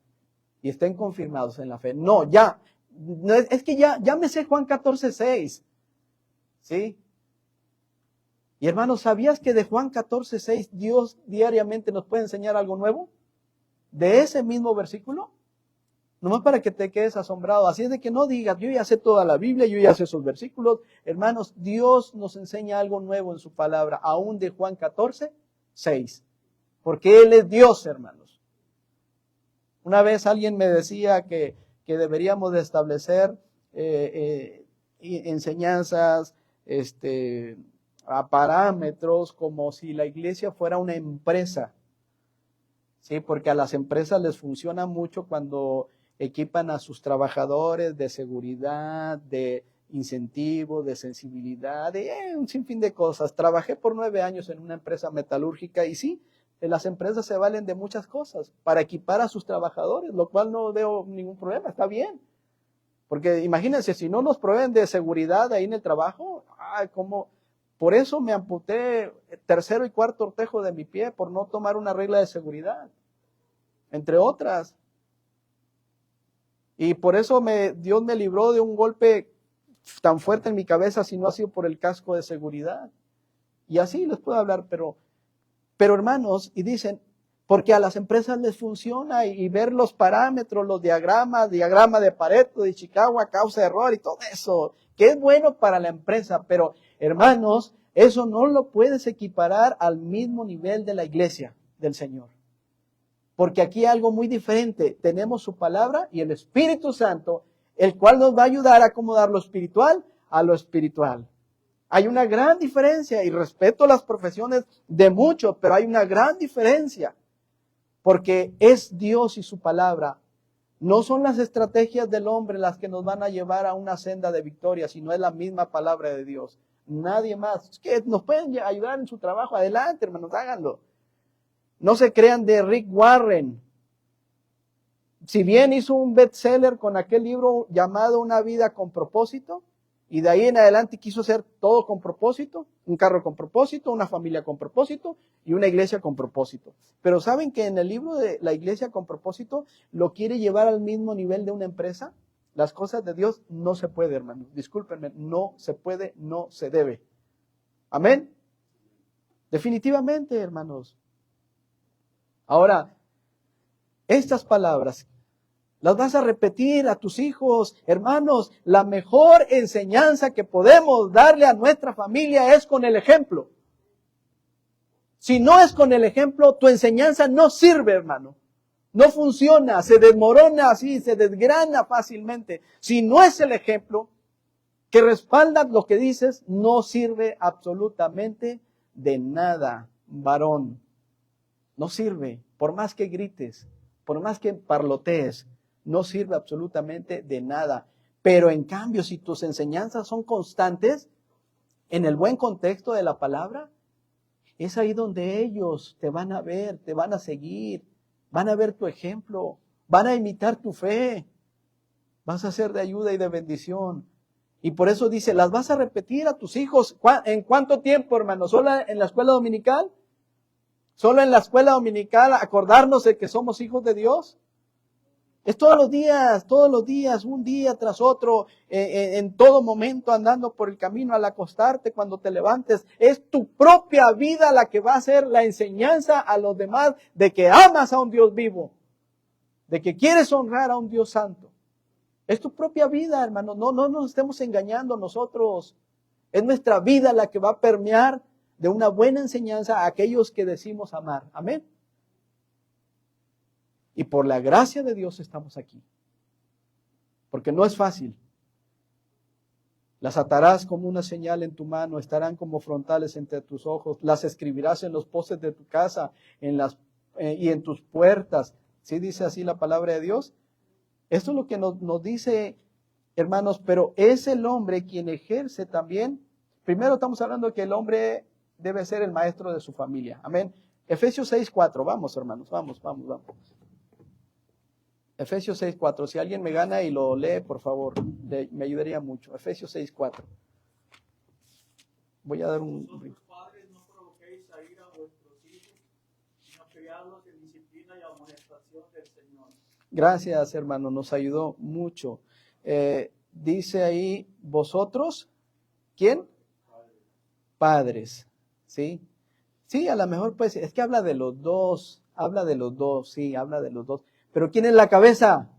y estén confirmados en la fe. No, ya, no, es que ya me sé Juan 14:6, ¿sí? Y hermanos, ¿sabías que de Juan 14:6 Dios diariamente nos puede enseñar algo nuevo? De ese mismo versículo. Nomás para que te quedes asombrado. Así es de que no digas, yo ya sé toda la Biblia, yo ya sé esos versículos. Hermanos, Dios nos enseña algo nuevo en su palabra, aún de Juan 14:6. Porque Él es Dios, hermanos. Una vez alguien me decía que deberíamos de establecer enseñanzas, a parámetros, como si la iglesia fuera una empresa. Sí, porque a las empresas les funciona mucho cuando equipan a sus trabajadores de seguridad, de incentivos, de sensibilidad, de un sinfín de cosas. Trabajé por 9 años en una empresa metalúrgica y sí, las empresas se valen de muchas cosas para equipar a sus trabajadores, lo cual no veo ningún problema, está bien. Porque imagínense, si no nos proveen de seguridad ahí en el trabajo, ¿cómo? Por eso me amputé 3er y 4er ortejo de mi pie, por no tomar una regla de seguridad, entre otras. Y por eso Dios me libró de un golpe tan fuerte en mi cabeza si no ha sido por el casco de seguridad. Y así les puedo hablar, pero hermanos, y dicen, porque a las empresas les funciona y ver los parámetros, los diagrama de Pareto, de Chicago, causa de error y todo eso, que es bueno para la empresa, pero hermanos, eso no lo puedes equiparar al mismo nivel de la iglesia del Señor. Porque aquí hay algo muy diferente. Tenemos su palabra y el Espíritu Santo, el cual nos va a ayudar a acomodar lo espiritual a lo espiritual. Hay una gran diferencia y respeto las profesiones de muchos, pero hay una gran diferencia. Porque es Dios y su palabra. No son las estrategias del hombre las que nos van a llevar a una senda de victoria, sino es la misma palabra de Dios. Nadie más. Es que nos pueden ayudar en su trabajo. Adelante, hermanos, háganlo. No se crean de Rick Warren. Si bien hizo un bestseller con aquel libro llamado Una vida con propósito, y de ahí en adelante quiso hacer todo con propósito, un carro con propósito, una familia con propósito y una iglesia con propósito. Pero ¿saben que en el libro de la iglesia con propósito lo quiere llevar al mismo nivel de una empresa? Las cosas de Dios no se puede, hermanos. Discúlpenme, no se puede, no se debe. Amén. Definitivamente, hermanos. Ahora, estas palabras las vas a repetir a tus hijos, hermanos. La mejor enseñanza que podemos darle a nuestra familia es con el ejemplo. Si no es con el ejemplo, tu enseñanza no sirve, hermano. No funciona, se desmorona así, se desgrana fácilmente. Si no es el ejemplo que respalda lo que dices, no sirve absolutamente de nada, varón. No sirve, por más que grites, por más que parlotees, no sirve absolutamente de nada. Pero en cambio, si tus enseñanzas son constantes, en el buen contexto de la palabra, es ahí donde ellos te van a ver, te van a seguir, van a ver tu ejemplo, van a imitar tu fe, vas a ser de ayuda y de bendición. Y por eso dice, las vas a repetir a tus hijos. ¿En cuánto tiempo, hermano? ¿Solo en la escuela dominical? ¿Solo en la escuela dominical acordarnos de que somos hijos de Dios? Es todos los días, un día tras otro, en todo momento andando por el camino al acostarte, cuando te levantes. Es tu propia vida la que va a ser la enseñanza a los demás de que amas a un Dios vivo, de que quieres honrar a un Dios santo. Es tu propia vida, hermano. No nos estemos engañando nosotros. Es nuestra vida la que va a permear de una buena enseñanza a aquellos que decimos amar. Amén. Y por la gracia de Dios estamos aquí. Porque no es fácil. Las atarás como una señal en tu mano, estarán como frontales entre tus ojos, las escribirás en los postes de tu casa y en tus puertas. ¿Sí dice así la palabra de Dios? Esto es lo que nos dice, hermanos, pero es el hombre quien ejerce también. Primero estamos hablando de que el hombre debe ser el maestro de su familia. Amén. Efesios 6:4. Vamos, hermanos, vamos. Efesios 6:4. Si alguien me gana y lo lee, por favor, me ayudaría mucho. Efesios 6:4. Voy a dar Vosotros padres no provoquéis a ira a vuestros hijos, sino criadlos en disciplina y amonestación del Señor. Gracias, hermano, nos ayudó mucho. Dice ahí, vosotros, ¿quién? Padres, ¿sí? Sí, a lo mejor pues, es que habla de los dos, sí, habla de los dos. Pero ¿quién es la cabeza?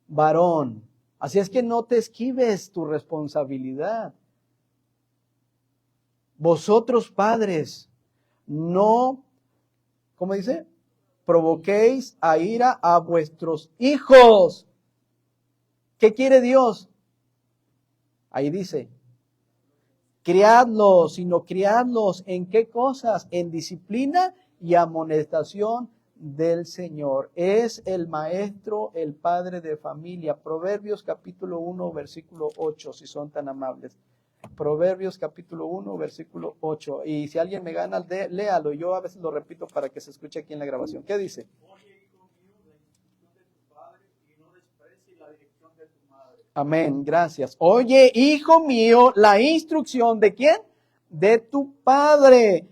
Varón. Así es que no te esquives tu responsabilidad. Vosotros padres, no, ¿cómo dice? Provoquéis a ira a vuestros hijos. ¿Qué quiere Dios? Ahí dice, criadlos, sino criadlos ¿en qué cosas? En disciplina y amonestación del Señor. Es el maestro, el padre de familia. Proverbios capítulo 1, versículo 8, si son tan amables. Proverbios capítulo 1, versículo 8. Y si alguien me gana, léalo. Yo a veces lo repito para que se escuche aquí en la grabación. ¿Qué dice? Oye, hijo mío, la instrucción de tu padre y no desprecies la dirección de tu madre. Amén, gracias. Oye, hijo mío, la instrucción ¿de quién? De tu padre.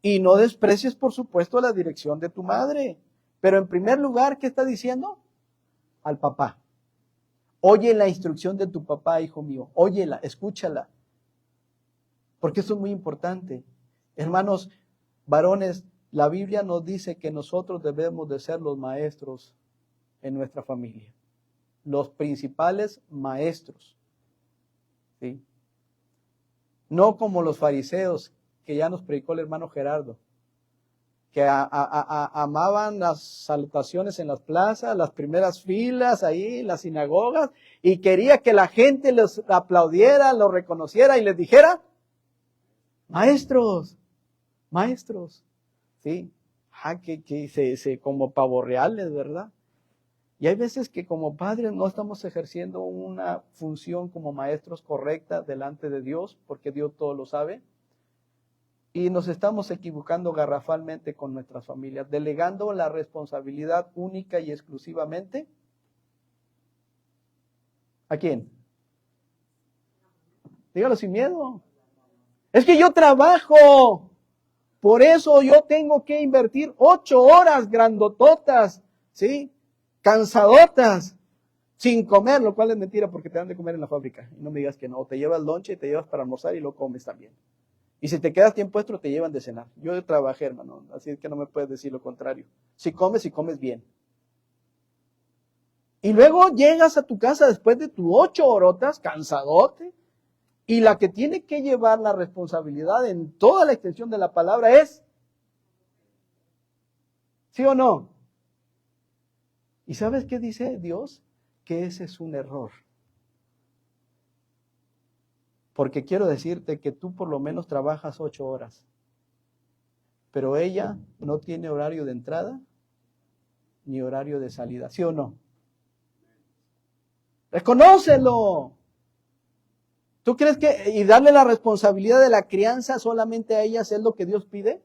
Y no desprecies, por supuesto, la dirección de tu madre. Pero en primer lugar, ¿qué está diciendo? Al papá. Oye la instrucción de tu papá, hijo mío. Óyela, escúchala. Porque eso es muy importante. Hermanos, varones, la Biblia nos dice que nosotros debemos de ser los maestros en nuestra familia. Los principales maestros. ¿Sí? No como los fariseos, que ya nos predicó el hermano Gerardo, que amaban las salutaciones en las plazas, las primeras filas ahí, las sinagogas, y quería que la gente los aplaudiera, los reconociera y les dijera, maestros, maestros, ¿sí? Que como pavos reales, ¿verdad? Y hay veces que como padres no estamos ejerciendo una función como maestros correcta delante de Dios, porque Dios todo lo sabe. Y nos estamos equivocando garrafalmente con nuestras familias, delegando la responsabilidad única y exclusivamente. ¿A quién? Dígalo sin miedo. Es que yo trabajo, por eso yo tengo que invertir 8 horas grandototas, ¿sí? Cansadotas, sin comer, lo cual es mentira porque te dan de comer en la fábrica. Y no me digas que no, te llevas lonche y te llevas para almorzar y lo comes también. Y si te quedas tiempo extra, te llevan de cenar. Yo trabajé, hermano, así que no me puedes decir lo contrario. Si comes bien. Y luego llegas a tu casa después de tus 8 horotas, cansadote, y la que tiene que llevar la responsabilidad en toda la extensión de la palabra es, ¿sí o no? ¿Y sabes qué dice Dios? Que ese es un error. Porque quiero decirte que tú por lo menos trabajas 8 horas. Pero ella no tiene horario de entrada ni horario de salida. ¿Sí o no? ¡Reconócelo! ¿Tú crees que y darle la responsabilidad de la crianza solamente a ellas es lo que Dios pide?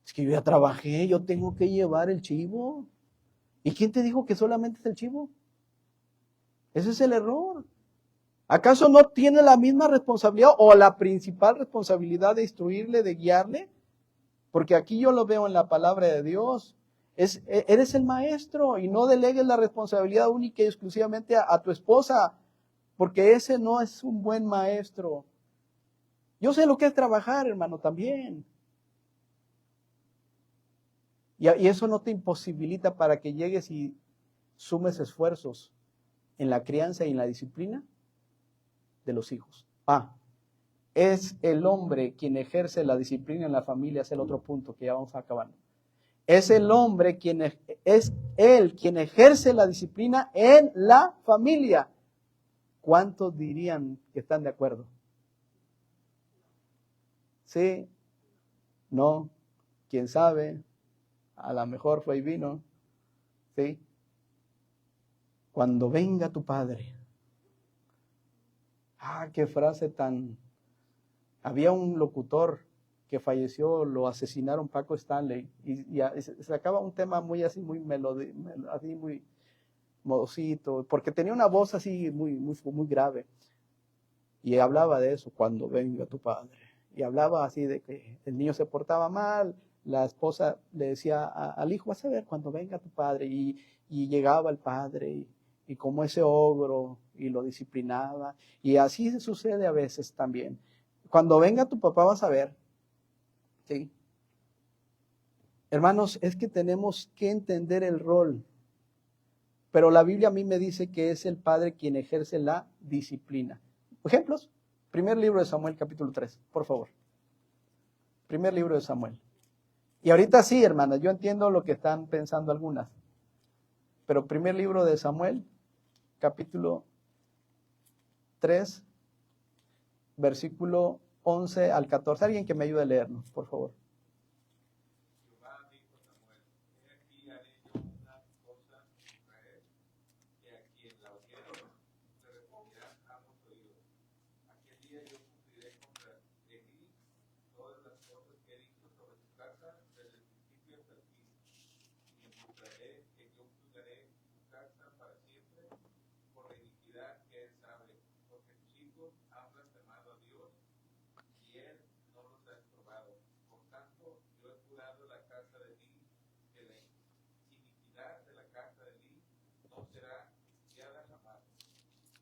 Es que yo ya trabajé, yo tengo que llevar el chivo. ¿Y quién te dijo que solamente es el chivo? Ese es el error. ¿Acaso no tiene la misma responsabilidad o la principal responsabilidad de instruirle, de guiarle? Porque aquí yo lo veo en la palabra de Dios. Eres el maestro y no delegues la responsabilidad única y exclusivamente a tu esposa, porque ese no es un buen maestro. Yo sé lo que es trabajar, hermano, también. Y eso no te imposibilita para que llegues y sumes esfuerzos en la crianza y en la disciplina de los hijos. Es el hombre quien ejerce la disciplina en la familia, es el otro punto que ya vamos acabando. Es el hombre es él quien ejerce la disciplina en la familia. ¿Cuántos dirían que están de acuerdo? ¿Sí? ¿No? ¿Quién sabe? A lo mejor fue y vino. ¿Sí? Cuando venga tu padre. Qué frase tan... Había un locutor que falleció, lo asesinaron Paco Stanley, y sacaba un tema muy así, muy así muy modosito, porque tenía una voz así muy grave, y hablaba de eso, cuando venga tu padre, y hablaba así de que el niño se portaba mal, la esposa le decía al hijo, vas a ver cuando venga tu padre, y llegaba el padre, y como ese ogro, y lo disciplinaba, y así sucede a veces también. Cuando venga tu papá vas a ver, ¿sí? Hermanos, es que tenemos que entender el rol, pero la Biblia a mí me dice que es el padre quien ejerce la disciplina. ¿Ejemplos? Primer libro de Samuel, capítulo 3, por favor. Primer libro de Samuel. Y ahorita sí, hermanas, yo entiendo lo que están pensando algunas, pero primer libro de Samuel, capítulo 3, versículo 11 al 14. Alguien que me ayude a leernos, por favor. Jehová dijo a Samuel: He aquí haré yo una cosa en Israel, que a quien la oyere le respondrán ambos oídos. Aquel día yo cumpliré contra Elí todas las cosas que he dicho sobre su casa desde el principio hasta el fin. Y juzgaré su casa para siempre por la iniquidad que él sabe, porque sus hijos han blasfemado a Dios y él no los ha estorbado. Por tanto, yo he jurado a la casa de Elí que la iniquidad de la casa de Elí no será expiada jamás,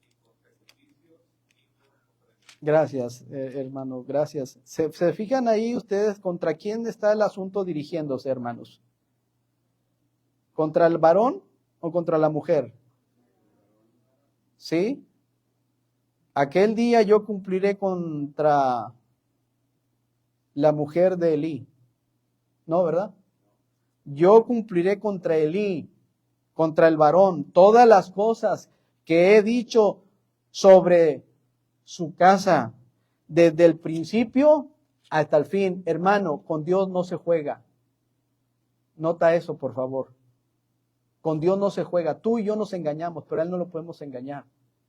ni con sacrificios ni con ofrendas. Gracias, hermano, gracias. ¿Se fijan ahí ustedes contra quién está el asunto dirigiéndose, hermanos? ¿Contra el varón o contra la mujer? ¿Sí? Aquel día yo cumpliré contra la mujer de Elí. ¿No, verdad? Yo cumpliré contra Elí, contra el varón, todas las cosas que he dicho sobre su casa, desde el principio hasta el fin. Hermano, con Dios no se juega. Nota eso, por favor. Con Dios no se juega. Tú y yo nos engañamos, pero a Él no lo podemos engañar.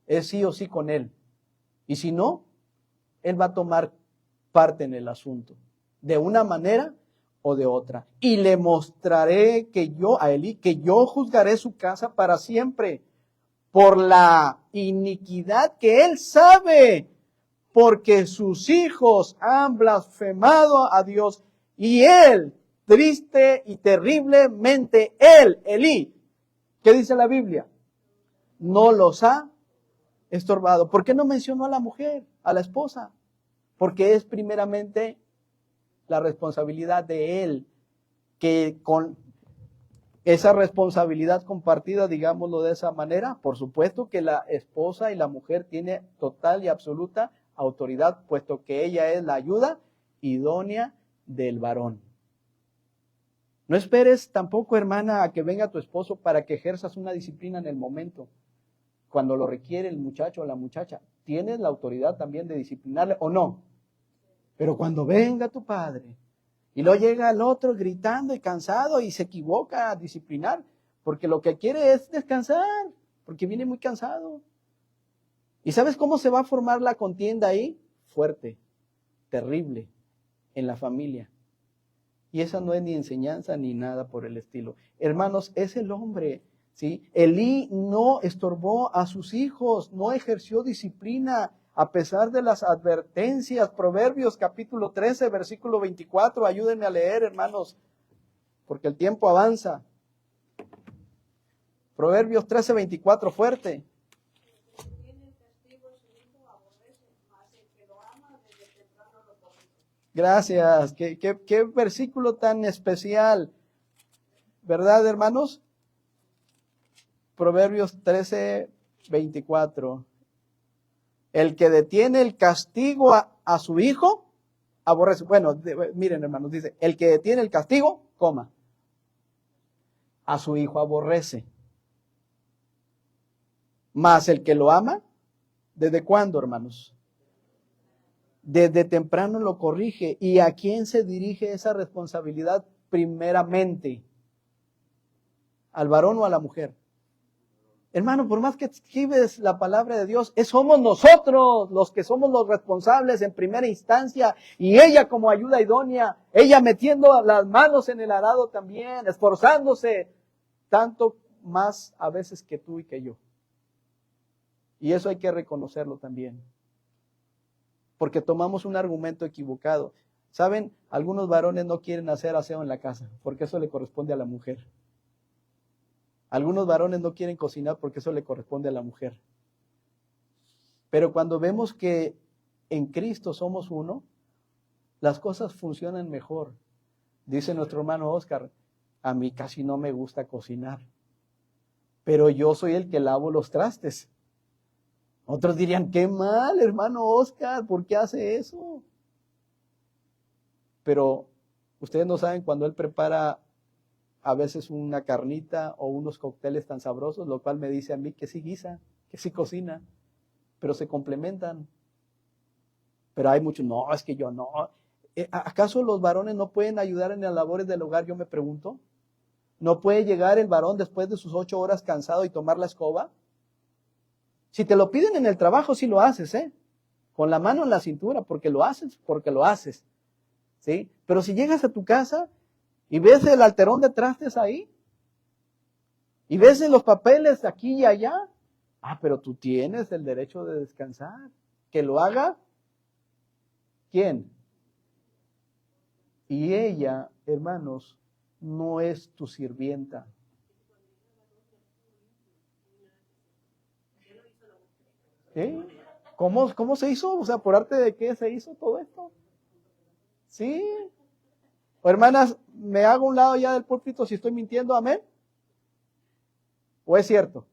Es sí o sí con Él. Y si no, Él va a tomar parte en el asunto, de una manera o de otra. Y le mostraré a Elí, que yo juzgaré su casa para siempre, por la iniquidad que él sabe, porque sus hijos han blasfemado a Dios, y él, triste y terriblemente, Elí, ¿qué dice la Biblia? No los ha estorbado. ¿Por qué no mencionó a la mujer, a la esposa? Porque es primeramente la responsabilidad de él, que con esa responsabilidad compartida, digámoslo de esa manera, por supuesto que la esposa y la mujer tiene total y absoluta autoridad, puesto que ella es la ayuda idónea del varón. No esperes tampoco, hermana, a que venga tu esposo para que ejerzas una disciplina en el momento, cuando lo requiere el muchacho o la muchacha. Tienes la autoridad también de disciplinarle o no. Pero cuando venga tu padre y luego llega el otro gritando y cansado y se equivoca a disciplinar, porque lo que quiere es descansar, porque viene muy cansado. ¿Y sabes cómo se va a formar la contienda ahí? Fuerte, terrible, en la familia. Y esa no es ni enseñanza ni nada por el estilo. Hermanos, es el hombre, ¿sí? Elí no estorbó a sus hijos, no ejerció disciplina a pesar de las advertencias. Proverbios capítulo 13, versículo 24. Ayúdenme a leer, hermanos, porque el tiempo avanza. Proverbios 13, 24, fuerte. Gracias. ¿Qué versículo tan especial? ¿Verdad, hermanos? Proverbios 13, 24. El que detiene el castigo a su hijo, aborrece. Bueno, miren, hermanos, dice, el que detiene el castigo, a su hijo aborrece. Mas el que lo ama, ¿desde cuándo, hermanos? Desde temprano lo corrige. ¿Y a quién se dirige esa responsabilidad primeramente? ¿Al varón o a la mujer? Hermano, por más que escribes la palabra de Dios, somos nosotros los que somos los responsables en primera instancia, y ella como ayuda idónea, ella metiendo las manos en el arado también, esforzándose, tanto más a veces que tú y que yo. Y eso hay que reconocerlo también. Porque tomamos un argumento equivocado. ¿Saben? Algunos varones no quieren hacer aseo en la casa, porque eso le corresponde a la mujer. Algunos varones no quieren cocinar porque eso le corresponde a la mujer. Pero cuando vemos que en Cristo somos uno, las cosas funcionan mejor. Dice nuestro hermano Oscar, a mí casi no me gusta cocinar, pero yo soy el que lavo los trastes. Otros dirían, qué mal, hermano Oscar, ¿por qué hace eso? Pero ustedes no saben cuando él prepara a veces una carnita o unos cócteles tan sabrosos, lo cual me dice a mí que sí guisa, que sí cocina, pero se complementan. Pero hay muchos, no, es que yo no. ¿Acaso los varones no pueden ayudar en las labores del hogar? Yo me pregunto. ¿No puede llegar el varón después de sus 8 horas cansado y tomar la escoba? Si te lo piden en el trabajo, sí lo haces, con la mano en la cintura, porque lo haces, ¿sí? Pero si llegas a tu casa y ves el alterón de trastes ahí, y ves los papeles aquí y allá, pero tú tienes el derecho de descansar. ¿Que lo haga? ¿Quién? Y ella, hermanos, no es tu sirvienta. ¿Sí? ¿Cómo se hizo? O sea, ¿por arte de qué se hizo todo esto? ¿Sí? O hermanas, ¿me hago a un lado ya del púlpito si estoy mintiendo? ¿Amén? ¿O es cierto?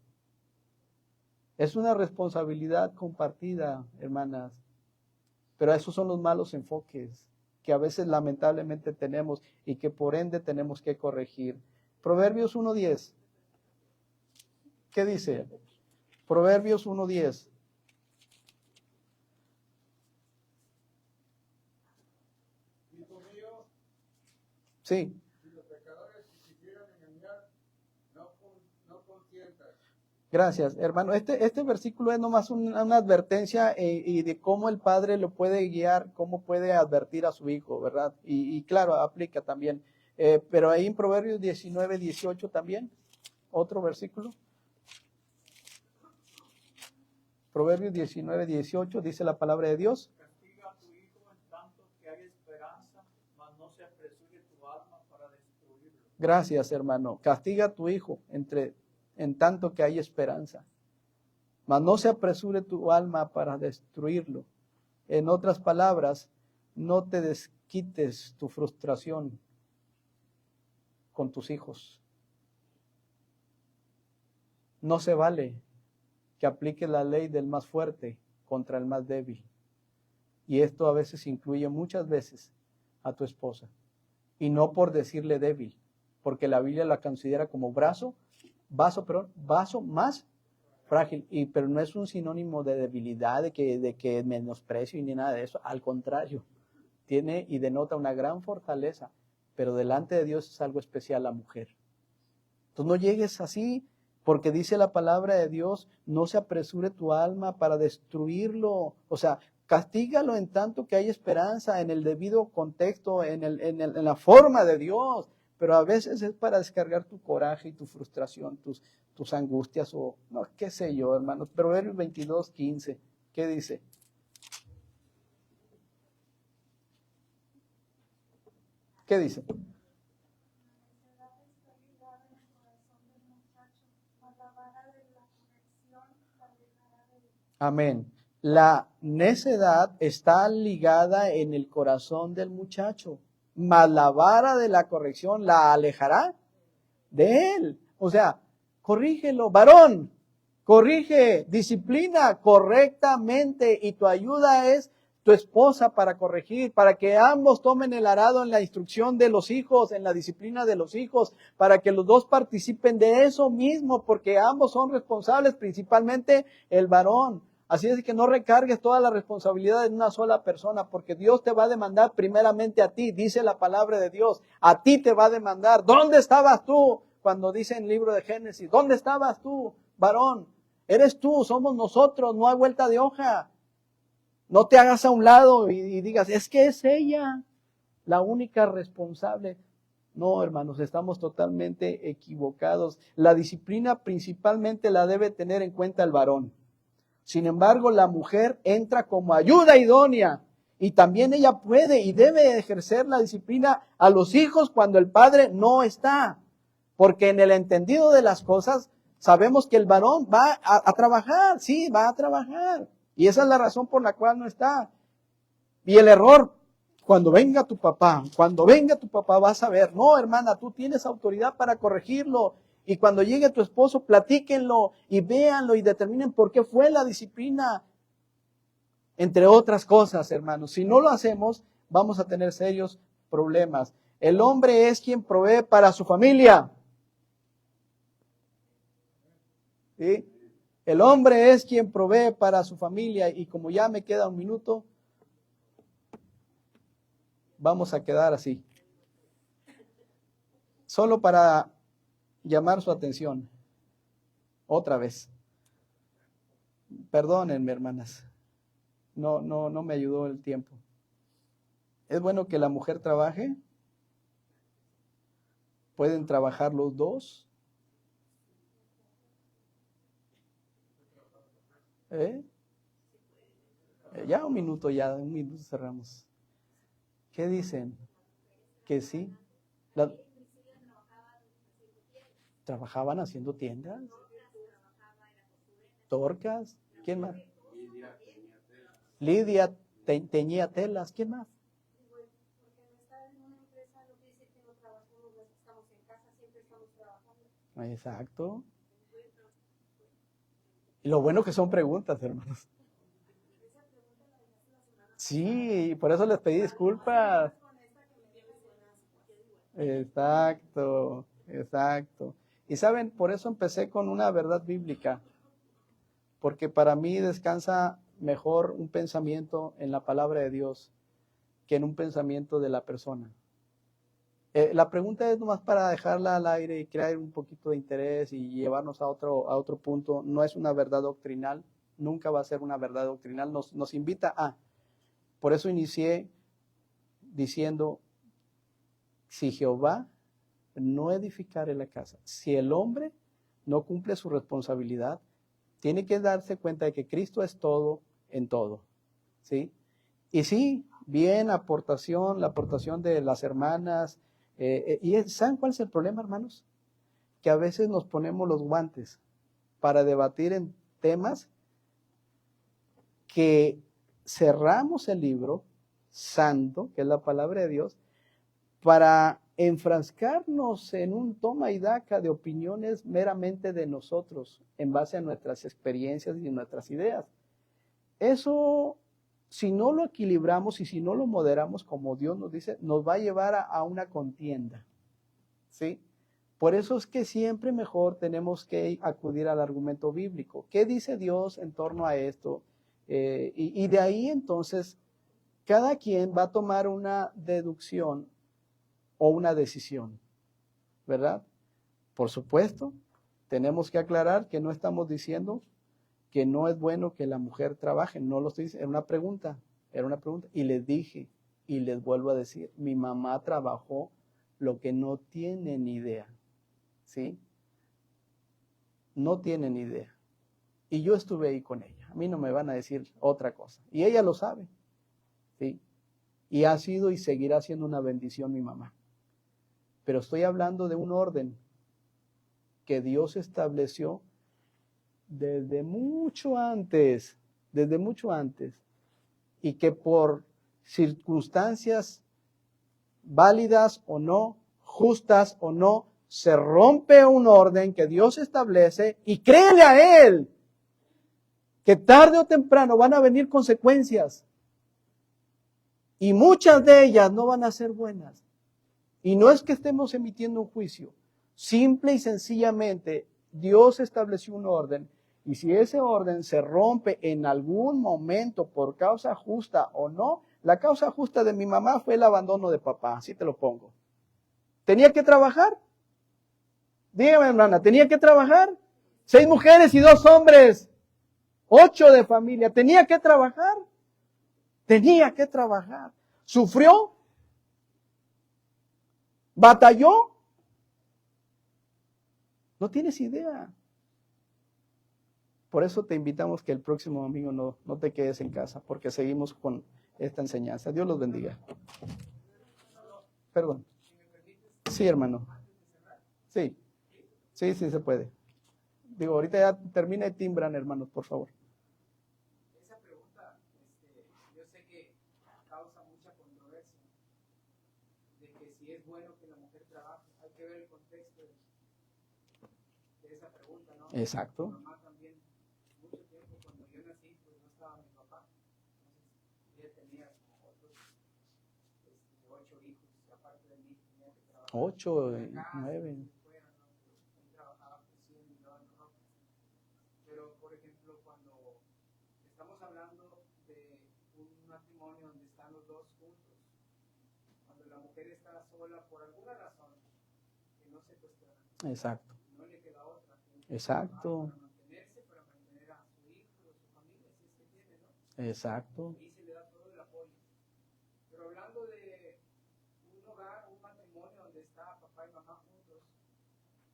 Es una responsabilidad compartida, hermanas. Pero esos son los malos enfoques que a veces lamentablemente tenemos y que por ende tenemos que corregir. Proverbios 1:10. ¿Qué dice? Proverbios 1:10. Sí. Si los pecadores quisieran engañar, no consientas. Gracias, hermano. Este versículo es nomás una advertencia y de cómo el padre lo puede guiar, cómo puede advertir a su hijo, ¿verdad? Y claro, aplica también. Pero ahí en Proverbios 19:18 también, otro versículo. Proverbios 19:18 dice la palabra de Dios. Castiga a tu hijo en tanto que hay esperanza, mas no se apresure tu alma para destruirlo. Gracias, hermano. Castiga a tu hijo en tanto que hay esperanza, mas no se apresure tu alma para destruirlo. En otras palabras, no te desquites tu frustración con tus hijos. No se vale que aplique la ley del más fuerte contra el más débil. Y esto a veces incluye muchas veces a tu esposa. Y no por decirle débil, porque la Biblia la considera como vaso más frágil. Pero no es un sinónimo de debilidad, de que menosprecio ni nada de eso. Al contrario, tiene y denota una gran fortaleza. Pero delante de Dios es algo especial la mujer. Entonces no llegues así. Porque dice la palabra de Dios, no se apresure tu alma para destruirlo. O sea, castígalo en tanto que hay esperanza, en el debido contexto, en la forma de Dios. Pero a veces es para descargar tu coraje y tu frustración, tus angustias o no, qué sé yo, hermanos. Proverbios 22:15, ¿qué dice? ¿Qué dice? Amén. La necedad está ligada en el corazón del muchacho, mas la vara de la corrección la alejará de él. O sea, corrígelo, varón, corrige, disciplina correctamente, y tu ayuda es tu esposa para corregir, para que ambos tomen el arado en la instrucción de los hijos, en la disciplina de los hijos, para que los dos participen de eso mismo, porque ambos son responsables, principalmente el varón. Así es que no recargues toda la responsabilidad en una sola persona, porque Dios te va a demandar primeramente a ti, dice la palabra de Dios, a ti te va a demandar. ¿Dónde estabas tú? Cuando dice en el libro de Génesis, ¿dónde estabas tú? varón, eres tú, somos nosotros, no hay vuelta de hoja. No te hagas a un lado y digas, es que es ella la única responsable. No, hermanos, estamos totalmente equivocados. La disciplina principalmente la debe tener en cuenta el varón. Sin embargo, la mujer entra como ayuda idónea y también ella puede y debe ejercer la disciplina a los hijos cuando el padre no está. Porque en el entendido de las cosas sabemos que el varón va a trabajar, sí, va a trabajar. Y esa es la razón por la cual no está. Y el error, cuando venga tu papá vas a ver, no, hermana, tú tienes autoridad para corregirlo. Y cuando llegue tu esposo, platíquenlo y véanlo y determinen por qué fue la disciplina. Entre otras cosas, hermanos, si no lo hacemos, vamos a tener serios problemas. El hombre es quien provee para su familia. ¿Sí? El hombre es quien provee para su familia y como ya me queda un minuto, vamos a quedar así. Solo para llamar su atención. Otra vez. Perdónenme, hermanas. No me ayudó el tiempo. ¿Es bueno que la mujer trabaje? ¿Pueden trabajar los dos? Ya un minuto cerramos. ¿Qué dicen? ¿Que sí? ¿Trabajaban haciendo tiendas? ¿Torcas? ¿Quién más? Lidia teñía telas. ¿Quién más? Exacto. Y lo bueno que son preguntas, hermanos. Sí, por eso les pedí disculpas. Exacto. Y saben, por eso empecé con una verdad bíblica. Porque para mí descansa mejor un pensamiento en la palabra de Dios que en un pensamiento de la persona. La pregunta es nomás para dejarla al aire y crear un poquito de interés y llevarnos a otro punto. No es una verdad doctrinal, nunca va a ser una verdad doctrinal. Nos invita a. Por eso inicié diciendo, si Jehová no edificare la casa, si el hombre no cumple su responsabilidad, tiene que darse cuenta de que Cristo es todo en todo. ¿Sí? Y sí, bien la aportación de las hermanas. ¿Y saben cuál es el problema, hermanos? Que a veces nos ponemos los guantes para debatir en temas que cerramos el libro santo, que es la palabra de Dios, para enfrascarnos en un toma y daca de opiniones meramente de nosotros, en base a nuestras experiencias y nuestras ideas. Eso, si no lo equilibramos y si no lo moderamos como Dios nos dice, nos va a llevar a una contienda, ¿sí? Por eso es que siempre mejor tenemos que acudir al argumento bíblico. ¿Qué dice Dios en torno a esto? Y de ahí entonces, cada quien va a tomar una deducción o una decisión, ¿verdad? Por supuesto, tenemos que aclarar que no estamos diciendo que no es bueno que la mujer trabaje, no lo estoy diciendo, era una pregunta, y les dije, y les vuelvo a decir, mi mamá trabajó lo que no tienen idea, ¿sí? No tienen idea, y yo estuve ahí con ella, a mí no me van a decir otra cosa, y ella lo sabe, ¿sí? Y ha sido y seguirá siendo una bendición mi mamá, pero estoy hablando de un orden que Dios estableció desde mucho antes, y que por circunstancias válidas o no, justas o no, se rompe un orden que Dios establece y créele a Él que tarde o temprano van a venir consecuencias y muchas de ellas no van a ser buenas. Y no es que estemos emitiendo un juicio, simple y sencillamente Dios estableció un orden. Y si ese orden se rompe en algún momento por causa justa o no, la causa justa de mi mamá fue el abandono de papá, así te lo pongo. ¿Tenía que trabajar? Dígame, hermana, ¿tenía que trabajar? 6 mujeres y 2 hombres. 8 de familia. Tenía que trabajar. Tenía que trabajar. Sufrió. Batalló. No tienes idea. Por eso te invitamos que el próximo domingo no te quedes en casa, porque seguimos con esta enseñanza. Dios los bendiga. Perdón. Sí, hermano. Sí. Sí, sí se puede. Digo, ahorita ya termina y timbran, hermanos, por favor. Esa pregunta, yo sé que causa mucha controversia, de que si es bueno que la mujer trabaje, hay que ver el contexto de esa pregunta, ¿no? Exacto. Mi mamá también, mucho tiempo, cuando yo nací, pues no estaba mi papá, entonces ella tenía como otros 8 hijos, aparte de mí, tenía que trabajar. 8, 9. Pero, por ejemplo, cuando estamos hablando de un matrimonio donde están los dos juntos, cuando la mujer está sola por alguna razón, que no se cuestiona, Exacto. no le queda otra, Exacto. para mantenerse, para mantener a su hijo, a su familia, si es que tiene, ¿no? Exacto. Y se le da todo el apoyo. Pero hablando de un hogar, un matrimonio donde está papá y mamá juntos,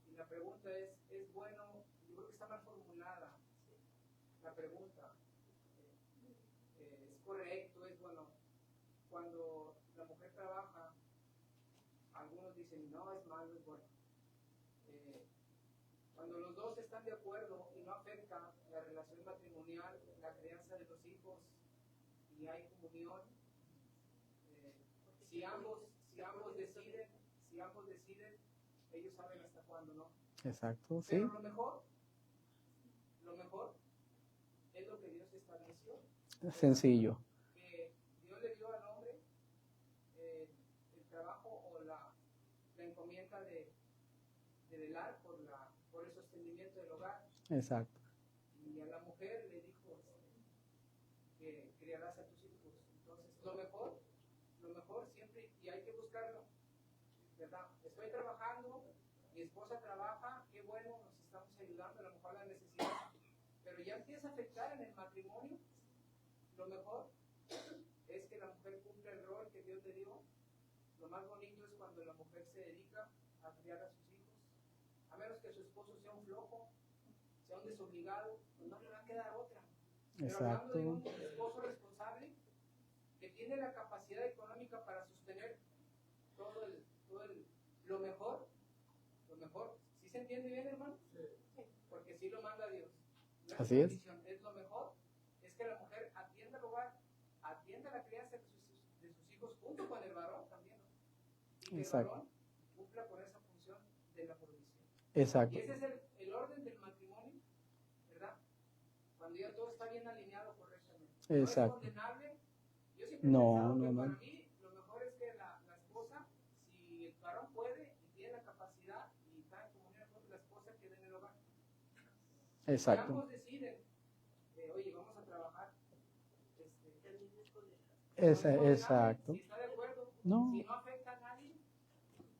y la pregunta es bueno, yo creo que está mal formulada la pregunta, es correcto, es bueno, cuando la mujer trabaja, algunos dicen, no, es malo, es bueno. Cuando los dos están de acuerdo y no afecta la relación matrimonial, la crianza de los hijos, y hay comunión, si ambos deciden, ellos saben hasta cuándo, ¿no? Exacto, sí. Pero lo mejor es lo que Dios estableció. Sencillo. Que Dios le dio al hombre el trabajo o la encomienda de velar por el sostenimiento del hogar. Exacto. Y a la mujer le dijo que criarás a tus hijos. Entonces, lo mejor siempre, y hay que buscarlo, ¿verdad? Estoy trabajando, mi esposa trabaja, qué bueno, nos estamos ayudando, a lo mejor la necesidad, pero ya empieza a afectar en el matrimonio. Lo mejor es que la mujer cumpla el rol que Dios le dio. Lo más bonito es cuando la mujer se dedica a criar a sus hijos, a menos que su esposo sea un flojo, sea un desobligado, pues no le va a quedar otra. Pero hablando de un esposo responsable que tiene la capacidad económica para sostener lo mejor, ¿sí se entiende bien, hermano? Sí. Porque sí lo manda Dios. No es Así es. Es lo mejor, es que la mujer atienda el hogar, atienda la crianza de sus hijos junto con el varón también, ¿no? Y que el varón cumpla con esa función de la provisión. Exacto. Y ese es el orden del matrimonio, ¿verdad? Cuando ya todo está bien alineado correctamente. Exacto. No es condenable. Yo siempre he pensado que para mí lo mejor es que la esposa, si el varón puede y tiene la capacidad y está en comunión con la esposa, quede en el hogar. Exacto. Si ambos deciden, oye, vamos a trabajar, Exacto. si está de acuerdo, No. si no afecta a nadie,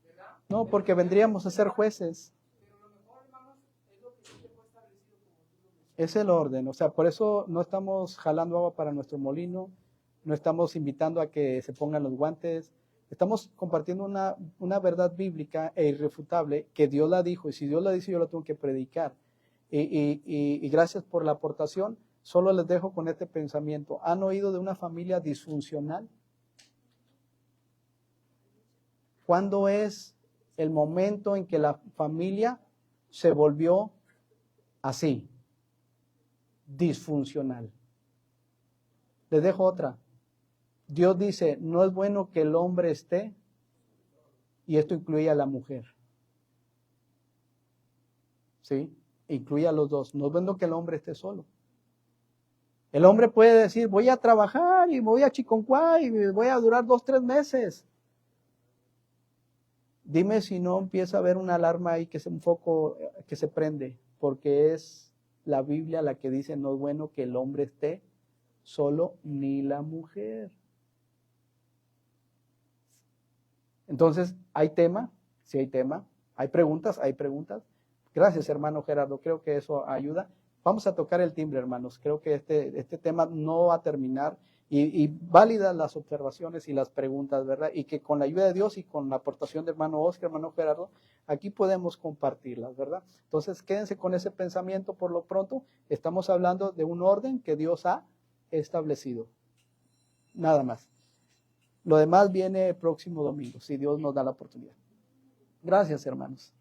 ¿verdad? No, porque vendríamos a ser jueces. Pero lo mejor, hermanos, es lo que sí te fue establecido como tú lo mencionas. Es el orden, o sea, por eso no estamos jalando agua para nuestro molino, no estamos invitando a que se pongan los guantes, estamos compartiendo una verdad bíblica e irrefutable que Dios la dijo, y si Dios la dice yo la tengo que predicar. Y gracias por la aportación, solo les dejo con este pensamiento. ¿Han oído de una familia disfuncional? ¿Cuándo es el momento en que la familia se volvió así? Disfuncional. Les dejo otra. Dios dice, no es bueno que el hombre esté, y esto incluye a la mujer. ¿Sí? Incluye a los dos. No es bueno que el hombre esté solo. El hombre puede decir, voy a trabajar y voy a Chiconcuá y voy a durar 2, 3 meses. Dime si no empieza a haber una alarma ahí, un foco que se prende, porque es la Biblia la que dice, no es bueno que el hombre esté solo ni la mujer. Entonces, ¿hay tema? Sí hay tema. ¿Hay preguntas? Hay preguntas. Gracias, hermano Gerardo. Creo que eso ayuda. Vamos a tocar el timbre, hermanos. Creo que este tema no va a terminar. Y válidas las observaciones y las preguntas, ¿verdad? Y que con la ayuda de Dios y con la aportación de hermano Oscar, hermano Gerardo, aquí podemos compartirlas, ¿verdad? Entonces, quédense con ese pensamiento por lo pronto. Estamos hablando de un orden que Dios ha establecido. Nada más. Lo demás viene el próximo domingo, si Dios nos da la oportunidad. Gracias, hermanos.